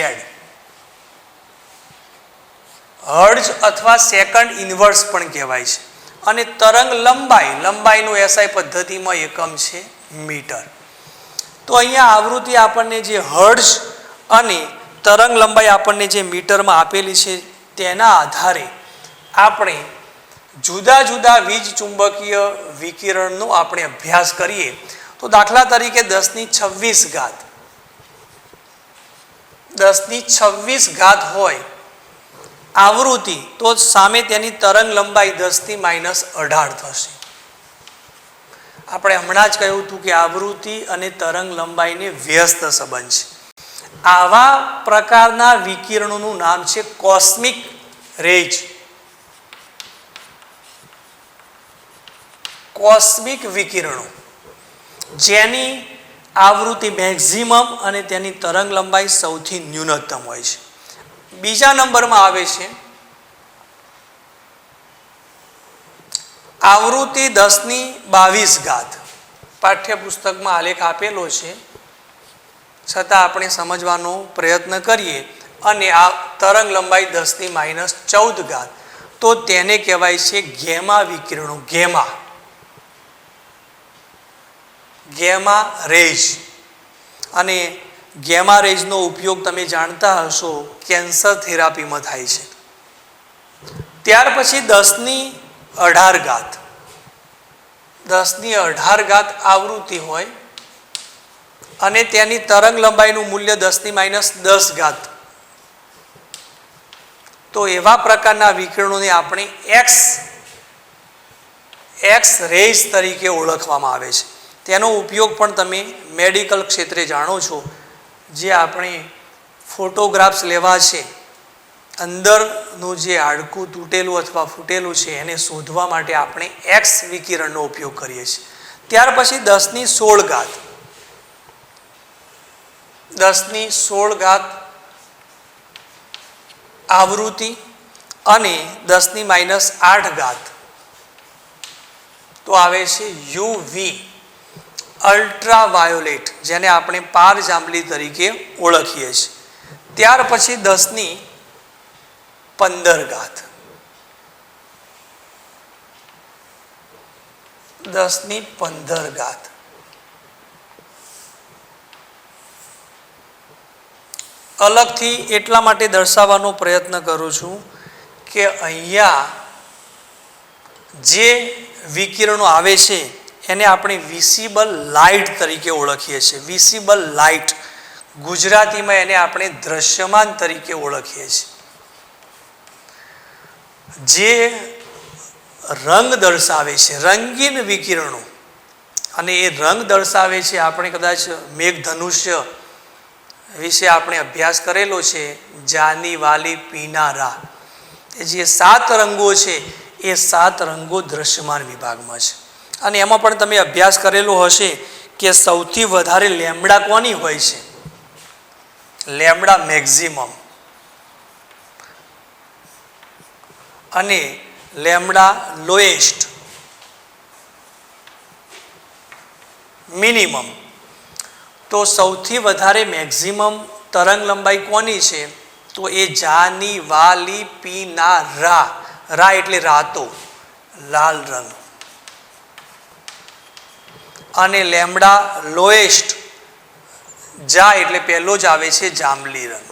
હર્ટ્ઝ અથવા સેકન્ડ ઇન્વર્સ પણ કહેવાય છે. અને તરંગ લંબાઈનો એસઆઈ પદ્ધતિમાં એકમ છે મીટર. તો અહીંયા આવૃત્તિ આપણને જે હર્ટ્ઝ અને તરંગ લંબાઈ આપણને જે મીટરમાં આપેલી છે તેના આધારે આપણે જુદા જુદા વીજ ચુંબકીય વિકિરણનો આપણે અભ્યાસ કરીએ. તો દાખલા તરીકે 10⁻26 હોય આવૃત્તિ, તો સામે તેની તરંગ લંબાઈ 10⁻18 થશે. આપણે હમણાં જ કહ્યું હતું કે આવૃત્તિ અને તરંગ લંબાઈને વ્યસ્ત સંબંધ છે. આવા પ્રકારના વિકિરણોનું નામ છે કોસ્મિક રેજ. કોસ્મિક વિકિરણો જેની આવૃત્તિ મેક્સિમમ અને તેની તરંગ લંબાઈ સૌથી ન્યૂનતમ હોય છે. બીજા નંબરમાં આવે છે આવૃત્તિ 10⁻22. પાઠ્યપુસ્તકમાં આલેખ આપેલો છે, છતાં આપણે સમજવાનો પ્રયત્ન કરીએ. અને આ તરંગ લંબાઈ 10⁻14. તો તેને કહેવાય છે ગેમા વિકિરણો, ગેમા રેજ. અને ગેમા રેજનો ઉપયોગ તમે જાણતા હશો, કેન્સર થેરાપીમાં થાય છે. ત્યાર પછી 10⁻18. 10⁻18 આવૃત્તિ હોય અને તેની તરંગ લંબાઈનું મૂલ્ય 10⁻10. તો એવા પ્રકારના વિકિરણોને આપણે એક્સ રેઝ તરીકે ઓળખવામાં આવે છે. તેનો ઉપયોગ પણ તમે મેડિકલ ક્ષેત્રે જાણો છો. જે આપણે ફોટોગ્રાફ્સ લેવા છે, અંદરનું જે હાડકું તૂટેલું અથવા ફૂટેલું છે એને શોધવા માટે આપણે એક્સ વિકિરણનો ઉપયોગ કરીએ છીએ. ત્યાર પછી 10⁻16. 10⁻16 આવૃત્તિ અને 10⁻8. તો આવે છે યુવી, અલ્ટ્રાવાયોલેટ, જેને આપણે પારજાંબલી તરીકે ઓળખીએ છીએ. ત્યાર પછી 10⁻15. 10⁻15 અલગથી એટલા માટે દર્શાવવાનો પ્રયત્ન કરું છું કે અહીંયા જે વિકિરણો આવે છે એને આપણે વિઝિબલ લાઇટ તરીકે ઓળખીએ છીએ. વિઝિબલ લાઇટ, ગુજરાતીમાં એને આપણે દ્રશ્યમાન તરીકે ઓળખીએ છીએ. જે રંગ દર્શાવે છે, રંગીન વિકિરણો, અને એ રંગ દર્શાવે છે. આપણે કદાચ મેઘધનુષ્ય વિશે આપણે અભ્યાસ કરેલો છે, જાની, વાલી, પીના, રા. જે 7 રંગો છે એ 7 રંગો દ્રશ્યમાન વિભાગમાં છે. અને એમાં પણ તમે અભ્યાસ કરેલો હશે કે સૌથી વધારે લેમ્બડા કોની હોય છે? લેમ્બડા મેક્સિમમ અને લેમ્બડા લોએસ્ટ મિનિમમ. તો સૌથી વધારે મેક્સિમમ તરંગ લંબાઈ કોની છે? તો એ જાની, વાલી, પીના, રા. રા એટલે રાતો, લાલ રંગ. અને લેમ્બડા લોએસ્ટ, જા એટલે પહેલો જ આવે છે જાંબલી રંગ.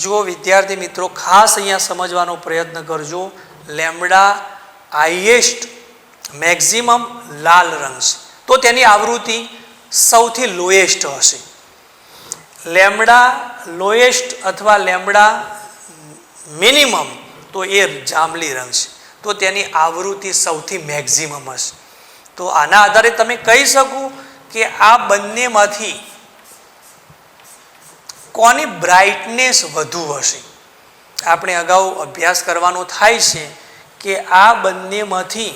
જો વિદ્યાર્થી મિત્રો ખાસ અહીંયા સમજવાનો પ્રયત્ન કરજો. લેમ્બડા હાઈએસ્ટ મેક્સિમમ લાલ રંગ છે, તો તેની આવૃત્તિ સૌથી લોએસ્ટ હશે. લેમ્બડા લોએસ્ટ અથવા લેમ્બડા મિનિમમ તો એ જાંબલી રંગ છે, તો તેની આવૃત્તિ સૌથી મેક્સિમમ હશે. તો આના આધારે તમે કહી શકો કે આ બંનેમાંથી કોની બ્રાઇટનેસ વધુ હશે. આપણે અગાઉ અભ્યાસ કરવાનો થાય છે કે આ બંનેમાંથી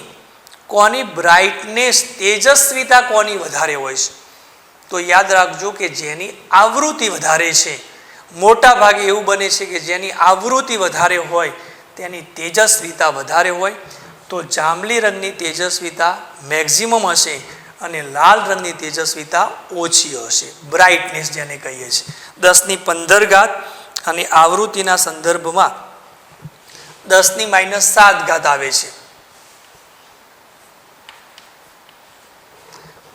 કોની બ્રાઇટનેસ, તેજસ્વીતા કોની વધારે હોય છે. તો યાદ રાખજો કે જેની આવૃત્તિ વધારે છે, મોટા ભાગે એવું બને છે કે જેની આવૃત્તિ વધારે હોય તેની તેજસ્વીતા વધારે હોય. તો જાંબલી રંગની તેજસ્વિતા મેક્સિમમ હશે અને લાલ રંગની તેજસ્વિતા ઓછી હશે, બ્રાઇટનેસ જેને કહીએ છીએ. 10⁻15 અને આવૃત્તિના સંદર્ભમાં 10⁻7 આવે છે.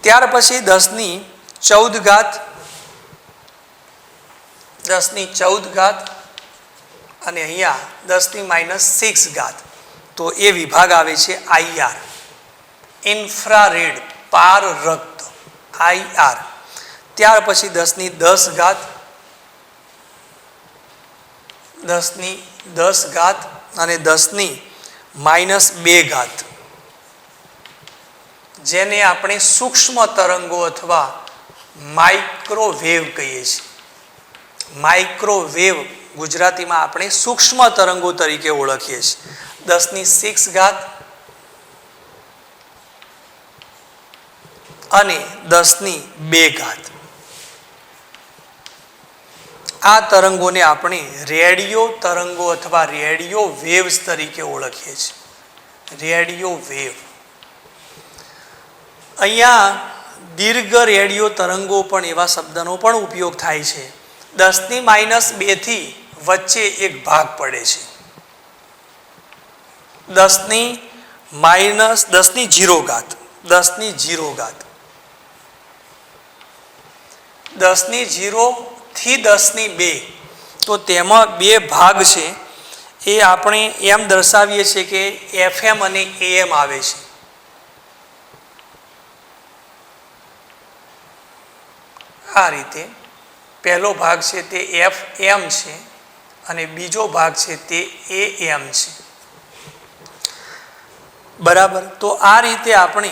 ત્યાર પછી 10⁻14 અને અહીંયા 10⁻6. તો એ વિભાગ આવે છે IR, ઇન્ફ્રારેડ, પાર રક્ત, IR. ત્યાર પછી 10⁻10 અને 10⁻2, જેને આપણે સૂક્ષ્મ તરંગો અથવા માઇક્રોવેવ કહીએ છીએ. માઇક્રોવેવ ગુજરાતીમાં આપણે સૂક્ષ્મ તરંગો તરીકે ઓળખીએ છીએ. 10⁻6 અને 10⁻2. આ તરંગોને આપણે રેડિયો તરંગો અથવા રેડિયો વેવ્સ તરીકે ઓળખીએ છીએ. Radio wave. અહીંયા દીર્ઘ રેડિયો તરંગો પણ એવા શબ્દનો પણ ઉપયોગ થાય છે. 10⁻2 થી વચ્ચે એક ભાગ પડે છે. 10⁻0 થી 10⁻2. તો તેમાં બે ભાગ છે. એ આપણે એમ દર્શાવીએ છીએ કે FM અને AM આવે છે. આ રીતે પહેલો ભાગ છે તે FM છે અને બીજો ભાગ છે તે AM છે. બરાબર. તો આ રીતે આપણે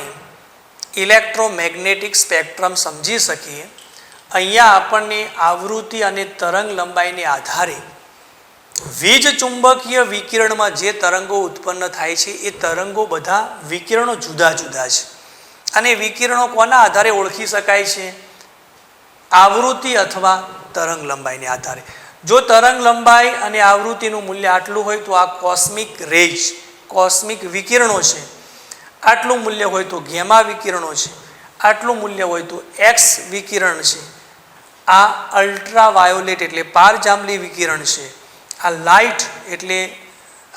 ઇલેક્ટ્રોમેગ્નેટિક સ્પેક્ટ્રમ સમજી શકીએ. અહીંયા આપણને આવૃત્તિ અને તરંગ લંબાઈને આધારે વીજ ચુંબકીય વિકિરણમાં જે તરંગો ઉત્પન્ન થાય છે એ તરંગો બધા વિકિરણો જુદા જુદા છે. અને વિકિરણો કોના આધારે ઓળખી શકાય છે? આવૃત્તિ અથવા તરંગ લંબાઈને આધારે. જો તરંગ લંબાઈ અને આવૃત્તિનું મૂલ્ય આટલું હોય તો આ કોસ્મિક રેઝ, કોસ્મિક વિકિરણો છે. આટલું મૂલ્ય હોય તો ગેમા વિકિરણો છે. આટલું મૂલ્ય હોય તો એક્સ વિકિરણ છે. આ અલ્ટ્રાવાયોલેટ એટલે પારજાંબલી વિકિરણ છે. આ લાઇટ એટલે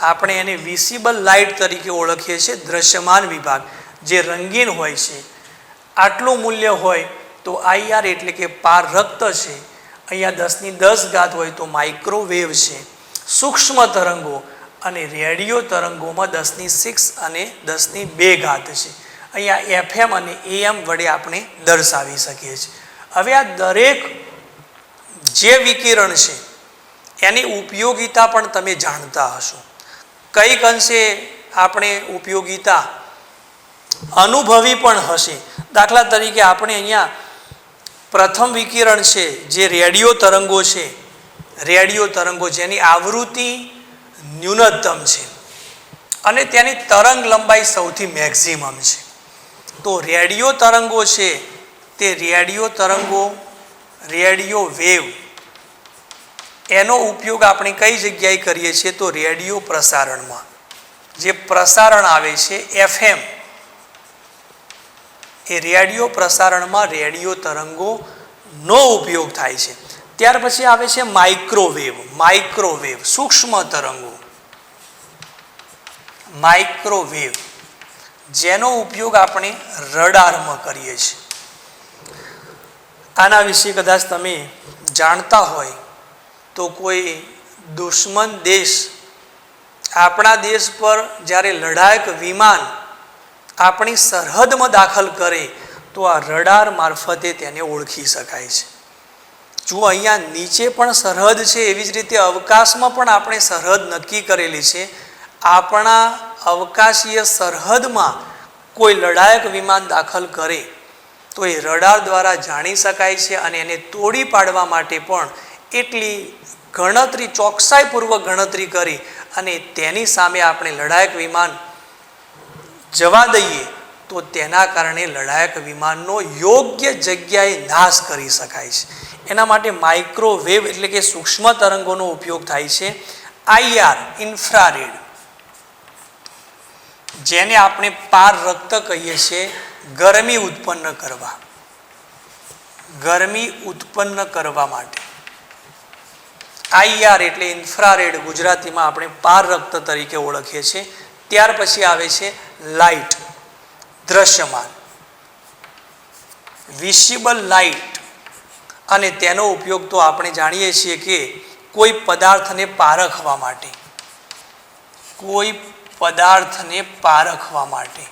આપણે એને વિઝિબલ લાઇટ તરીકે ઓળખીએ છીએ, દ્રશ્યમાન વિભાગ જે રંગીન હોય છે. આટલું મૂલ્ય હોય તો IR એટલે કે પાર રક્ત છે. અહીંયા 10⁻10 હોય તો માઇક્રોવેવ છે, સૂક્ષ્મ તરંગો. અને રેડિયો તરંગોમાં 10⁻6 અને 10⁻2 છે. અહીંયા FM અને AM વડે આપણે દર્શાવી શકીએ છીએ. હવે આ દરેક જે વિકિરણ છે એની ઉપયોગિતા પણ તમે જાણતા હશો. કઈક અંશે આપણે ઉપયોગિતા અનુભવી પણ હશે. દાખલા તરીકે આપણે અહીંયા પ્રથમ વિકિરણ છે જે રેડિયો તરંગો છે. રેડિયો તરંગો જેની આવૃત્તિ ન્યૂનતમ છે અને તેની તરંગ લંબાઈ સૌથી મેક્સિમમ છે. તો રેડિયો તરંગો છે તે રેડિયો તરંગો, રેડિયો વેવ, એનો ઉપયોગ આપણે કઈ જગ્યાએ કરીએ છીએ? તો રેડિયો પ્રસારણમાં. જે પ્રસારણ આવે છે FM, એ રેડિયો પ્રસારણમાં રેડિયો તરંગોનો ઉપયોગ થાય છે. ત્યાર પછી આવે છે માઇક્રોવેવ. માઇક્રોવેવ સૂક્ષ્મ તરંગો, માઇક્રોવેવ, જેનો ઉપયોગ આપણે રડારમાં કરીએ છીએ. આના વિશે કદાચ તમે જાણતા હોય તો કોઈ દુશ્મન દેશ આપણા દેશ પર જ્યારે લડાયક વિમાન આપણી સરહદમાં દાખલ કરે તો આ રડાર મારફતે તેને ઓળખી શકાય છે. જો અહીંયા નીચે પણ સરહદ છે, એવી જ રીતે અવકાશમાં પણ આપણે સરહદ નક્કી કરેલી છે. આપણા અવકાશીય સરહદમાં કોઈ લડાયક વિમાન દાખલ કરે તો એ રડાર દ્વારા જાણી શકાય છે અને એને તોડી પાડવા માટે પણ એટલી ગણતરી, ચોકસાઈપૂર્વક ગણતરી કરી અને તેની સામે આપણે લડાયક વિમાન જવા દઈએ તો તેના કારણે લડાયક વિમાનનો યોગ્ય જગ્યાએ નાશ કરી શકાય છે. એના માટે માઇક્રોવેવ એટલે કે સૂક્ષ્મ તરંગોનો ઉપયોગ થાય છે. IR ઇન્ફ્રારેડ, જેને આપણે પાર રક્ત કહીએ છીએ, ગરમી ઉત્પન્ન કરવા, ગરમી ઉત્પન્ન કરવા માટે. IR એટલે ઇન્ફ્રારેડ, ગુજરાતીમાં આપણે પાર રક્ત તરીકે ઓળખીએ છીએ. ત્યાર પછી આવે છે લાઇટ, દ્રશ્યમાન, વિઝિબલ લાઇટ. અને તેનો ઉપયોગ તો આપણે જાણીએ છીએ કે કોઈ પદાર્થને પારખવા માટે, કોઈ પદાર્થને પારખવા માટે.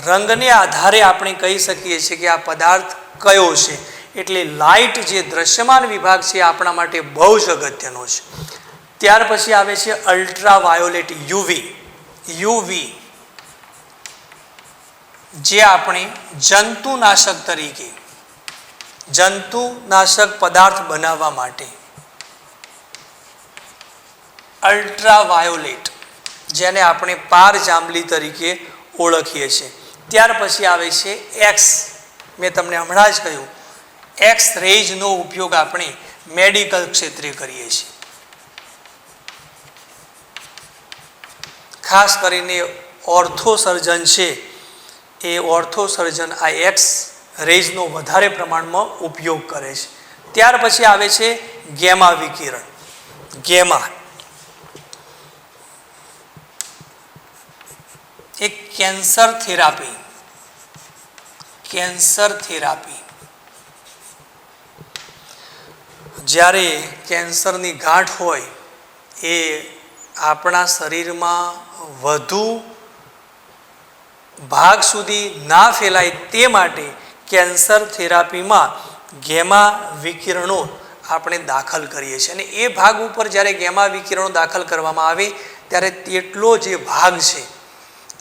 રંગને આધારે આપણે કહી શકીએ છીએ કે આ પદાર્થ કયો છે. એટલે લાઇટ જે દ્રશ્યમાન વિભાગ છે આપણા માટે બહુ જ અગત્યનો છે. ત્યાર પછી આવે છે અલ્ટ્રાવાયોલેટ, યુવી, જે આપણે જંતુનાશક તરીકે, જંતુનાશક પદાર્થ બનાવવા માટે અલ્ટ્રાવાયોલેટ, જેને આપણે પાર જાંબલી તરીકે ઓળખીએ છીએ. ત્યાર પછી આવે છે એક્સ. મેં તમને હમણાં જ કહ્યું, એક્સ રેઝનો ઉપયોગ આપણે મેડિકલ ક્ષેત્રે કરીએ છીએ. ખાસ કરીને ઓર્થો સર્જન છે, એ ઓર્થો સર્જન આ એક્સ રેઝનો વધારે પ્રમાણમાં ઉપયોગ કરે છે. ત્યાર પછી આવે છે ગેમા વિકિરણ. ગેમા એક કેન્સર થેરાપી, કેન્સર થેરાપી. જ્યારે કેન્સરની ગાંઠ હોય એ આપણા શરીરમાં વધુ ભાગ સુધી ના ફેલાય તે માટે કેન્સર થેરાપીમાં ગેમા વિકિરણો આપણે દાખલ કરીએ છીએ. અને એ ભાગ ઉપર જ્યારે ગેમા વિકિરણો દાખલ કરવામાં આવે ત્યારે તેટલો જે ભાગ છે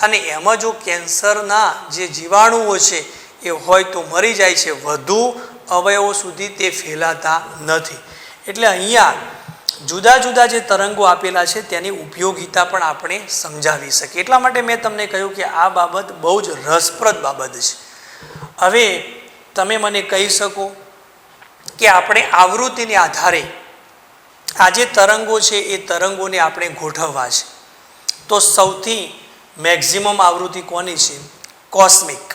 અને એમાં જો કેન્સરના જે જીવાણુઓ છે એ હોય તો મરી જાય છે, વધુ અવયવો સુધી તે ફેલાતા નથી. એટલે અહીંયા જુદા જુદા જે તરંગો આપેલા છે તેની ઉપયોગિતા પણ આપણે સમજાવી શકીએ. એટલા માટે મેં તમને કહ્યું કે આ બાબત બહુ જ રસપ્રદ બાબત છે. હવે તમે મને કહી શકો કે આપણે આવૃત્તિને આધારે આ જે તરંગો છે એ તરંગોને આપણે ગોઠવવા છે, તો સૌથી મેક્સિમમ આવૃત્તિ કોની છે? કોસ્મિક.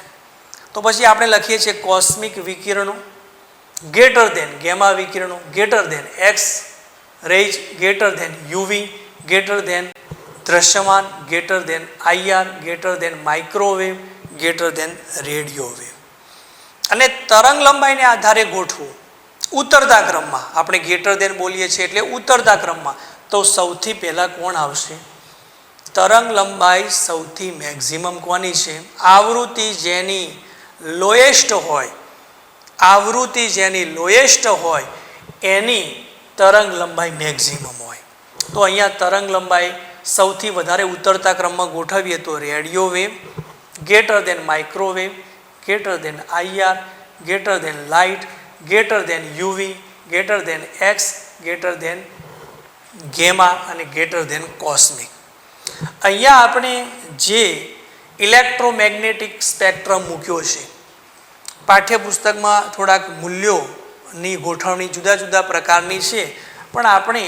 તો પછી આપણે લખીએ છીએ કોસ્મિક વિકિરણો ગ્રેટર દેન ગેમા વિકિરણો, greater than X rays, greater than UV, greater than દ્રશ્યમાન, greater than IR, greater than microwave, greater than radio wave. અને તરંગ લંબાઈને આધારે ગોઠવું ઉતરતા ક્રમમાં. આપણે ગ્રેટર દેન બોલીએ છીએ એટલે ઉતરતા ક્રમમાં. તો સૌથી પહેલાં કોણ આવશે? તરંગ લંબાઈ સૌથી મેક્સિમમ કોની છે? આવૃત્તિ જેની લોએસ્ટ હોય, આવૃત્તિ જેની લોએસ્ટ હોય એની તરંગ લંબાઈ મેક્સિમમ હોય. તો અહીંયા તરંગ લંબાઈ સૌથી વધારે ઉતરતા ક્રમમાં ગોઠવીએ તો radio wave, greater than microwave, greater than IR, greater દેન light, greater than UV, greater than x, greater than gamma અને ગ્રેટર દેન કોસ્મિક. અહીંયા આપણે જે ઇલેક્ટ્રોમેગ્નેટિક સ્પેક્ટ્રમ મૂક્યો છે, પાઠ્યપુસ્તકમાં થોડાક મૂલ્યોની ગોઠવણી જુદા જુદા પ્રકારની છે, પણ આપણે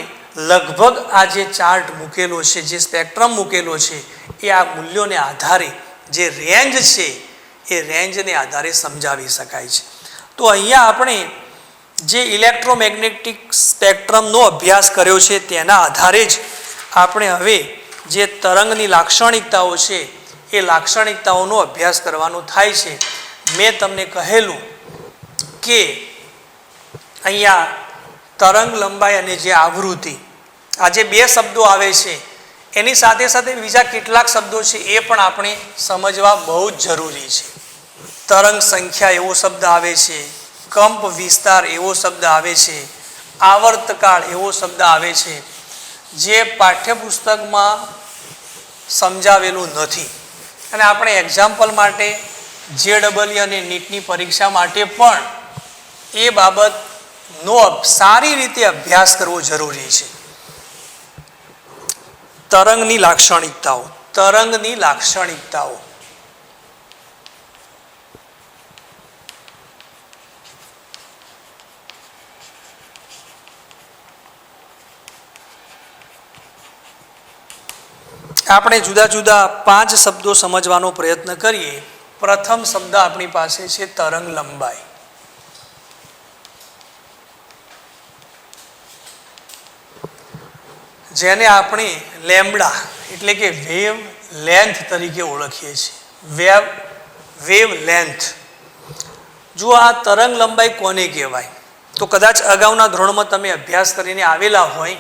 લગભગ આ જે ચાર્ટ મૂકેલો છે, જે સ્પેક્ટ્રમ મૂકેલો છે એ આ મૂલ્યોને આધારે જે રેન્જ છે એ રેન્જને આધારે સમજાવી શકાય છે. તો અહીંયા આપણે જે ઇલેક્ટ્રોમેગ્નેટિક સ્પેક્ટ્રમનો અભ્યાસ કર્યો છે તેના આધારે જ આપણે હવે જે તરંગની લાક્ષણિકતાઓ છે એ લાક્ષણિકતાઓનો અભ્યાસ કરવાનો થાય છે. મેં તમને કહેલું કે અહીંયા તરંગ લંબાઈ અને જે આવૃત્તિ, આ જે બે શબ્દો આવે છે એની સાથે સાથે બીજા કેટલાક શબ્દો છે એ પણ આપણે સમજવા બહુ જ જરૂરી છે. તરંગ સંખ્યા એવો શબ્દ આવે છે, કંપ વિસ્તાર એવો શબ્દ આવે છે, આવર્તકાળ એવો શબ્દ આવે છે, જે પાઠ્યપુસ્તકમાં સમજાવેલું નથી. અને આપણે એક્ઝામ્પલ માટે JEE અને નીટની પરીક્ષા માટે પણ એ બાબતનો સારી રીતે અભ્યાસ કરવો જરૂરી છે. તરંગની લાક્ષણિકતાઓ, તરંગની લાક્ષણિકતાઓ. આપણે જુદા જુદા 5 શબ્દો સમજવાનો પ્રયત્ન કરીએ. પ્રથમ શબ્દ આપણી પાસે છે તરંગ લંબાઈ. જેને આપણે લેમ્બડા એટલે કે વેવ લેન્થ તરીકે ઓળખીએ છીએ. Wave length. જો આ તરંગ લંબાઈ કોને કહેવાય? તો કદાચ અગાઉના ધોરણમાં તમે અભ્યાસ કરીને આવેલા હોય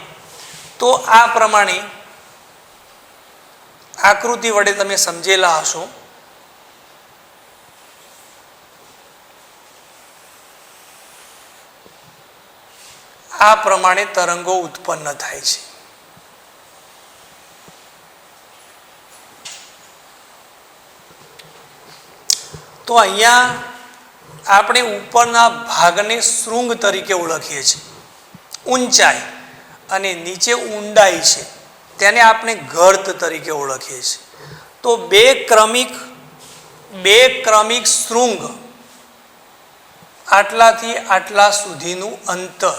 તો આ પ્રમાણે આકૃતિ વડે તમે સમજેલા હશો. આ પ્રમાણે તરંગો ઉત્પન્ન થાય છે. તો અહીંયા આપણે ઉપરના ભાગને શૃંગ તરીકે ઓળખીએ છીએ, ઊંચાઈ, અને નીચે ઊંડાઈ છે તેને આપણે ગર્ત તરીકે ઓળખીએ છીએ. તો બે ક્રમિક શૃંગ આટલાથી આટલા સુધીનું અંતર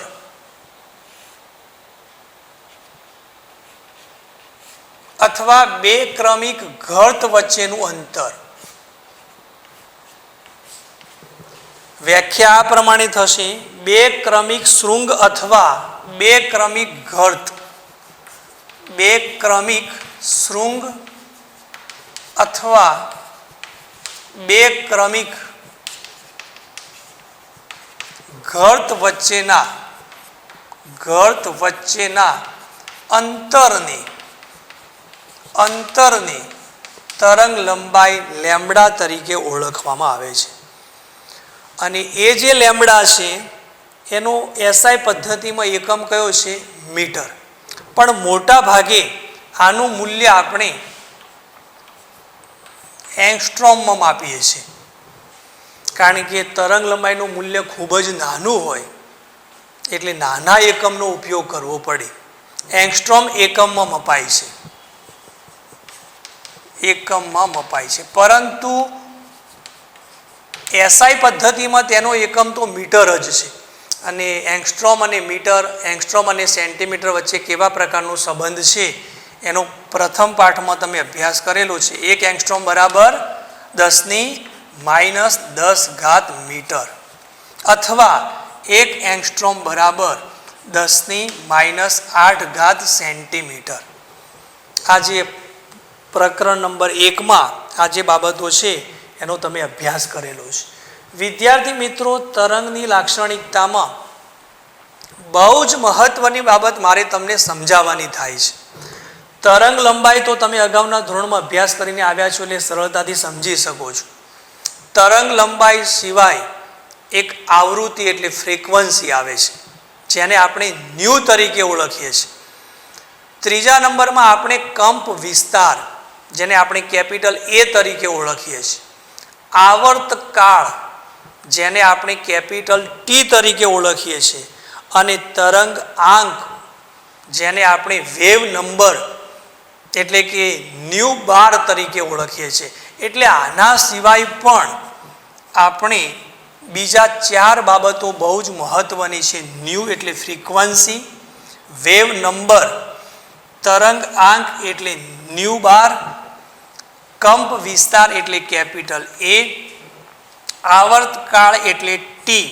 અથવા બે ક્રમિક ગર્ત વચ્ચેનું અંતર. વ્યાખ્યા આ પ્રમાણે થશે: બે ક્રમિક શૃંગ અથવા બે ક્રમિક ગર્ત. બે ક્રમિક શૃંગ અથવા બે ક્રમિક ગર્ત વચ્ચેના અંતરને તરંગ લંબાઈ લેમ્બડા તરીકે ઓળખવામાં આવે છે. અને એ જે લેમ્બડા છે એનો એસઆઈ પદ્ધતિમાં એકમ કયો છે? મીટર. પણ મોટા ભાગે આનું મૂલ્ય આપણે એંગસ્ટ્રોમમાં માપીએ છીએ, કારણ કે તરંગ લંબાઈનું મૂલ્ય ખૂબ જ નાનું હોય એટલે નાના એકમનો ઉપયોગ કરવો પડે. એંગસ્ટ્રોમ એકમમાં મપાય છે. પરંતુ એસઆઈ પદ્ધતિમાં તેનો એકમ તો મીટર જ છે. અને એંગસ્ટ્રોમ અને મીટર, એંગસ્ટ્રોમ અને સેન્ટીમીટર વચ્ચે કેવા પ્રકારનો સંબંધ છે એનો પ્રથમ પાઠમાં તમે અભ્યાસ કરેલો છે. 1 એંગસ્ટ્રોમ બરાબર 10⁻10 મીટર અથવા 1 એંગસ્ટ્રોમ બરાબર 10⁻8 સેન્ટીમીટર. આ જે પ્રકરણ નંબર 1માં આ જે બાબતો છે એનો તમે અભ્યાસ કરેલો છે. વિદ્યાર્થી મિત્રો, તરંગની લાક્ષણિકતામાં બહુ જ મહત્વની બાબત મારે તમને સમજાવવાની થાય છે. તરંગ લંબાઈ તો તમે અગાઉના ધોરણમાં અભ્યાસ કરીને આવ્યા છો એટલે સરળતાથી સમજી શકો છો. તરંગ લંબાઈ સિવાય એક આવૃત્તિ એટલે ફ્રીક્વન્સી આવે છે, જેને આપણે ન્યુ તરીકે ઓળખીએ છીએ. ત્રીજા નંબરમાં આપણે કંપ વિસ્તાર, જેને આપણે કેપિટલ એ તરીકે ઓળખીએ છીએ. આવર્તકાળ, જેને આપણે કેપિટલ ટી તરીકે ઓળખીએ છીએ. અને તરંગ આંક, જેને આપણે વેવ નંબર એટલે કે ન્યુ બાર તરીકે ઓળખીએ છીએ. એટલે આના સિવાય પણ આપણે બીજા 4 બાબતો બહુ જ મહત્વની છે. ન્યુ એટલે ફ્રીક્વન્સી, વેવ નંબર, તરંગ આંક એટલે ન્યુ બાર, કંપ વિસ્તાર એટલે કેપિટલ એ, આવર્તકાળ એટલે ટી.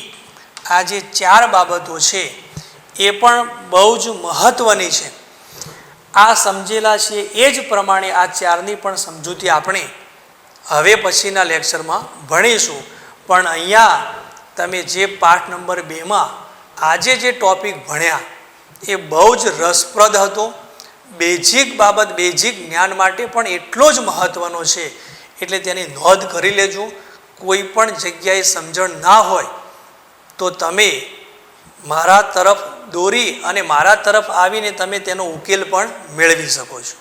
આ જે 4 બાબતો છે એ પણ બહુ જ મહત્વની છે. આ સમજેલા છે એ જ પ્રમાણે આ 4ની પણ સમજૂતી આપણે હવે પછીના લેક્ચરમાં ભણીશું. પણ અહીંયા તમે જે પાઠ નંબર 2માં આજે જે ટોપિક ભણ્યા એ બહુ જ રસપ્રદ હતો. બેઝિક બાબત, બેઝિક જ્ઞાન માટે પણ એટલો જ મહત્વનો છે, એટલે તેની નોંધ કરી લેજો. કોઈ પણ જગ્યાએ સમજણ ના હોય તો તમે મારા તરફ દોરી અને મારા તરફ આવીને તમે તેનો ઉકેલ પણ મેળવી શકો છો.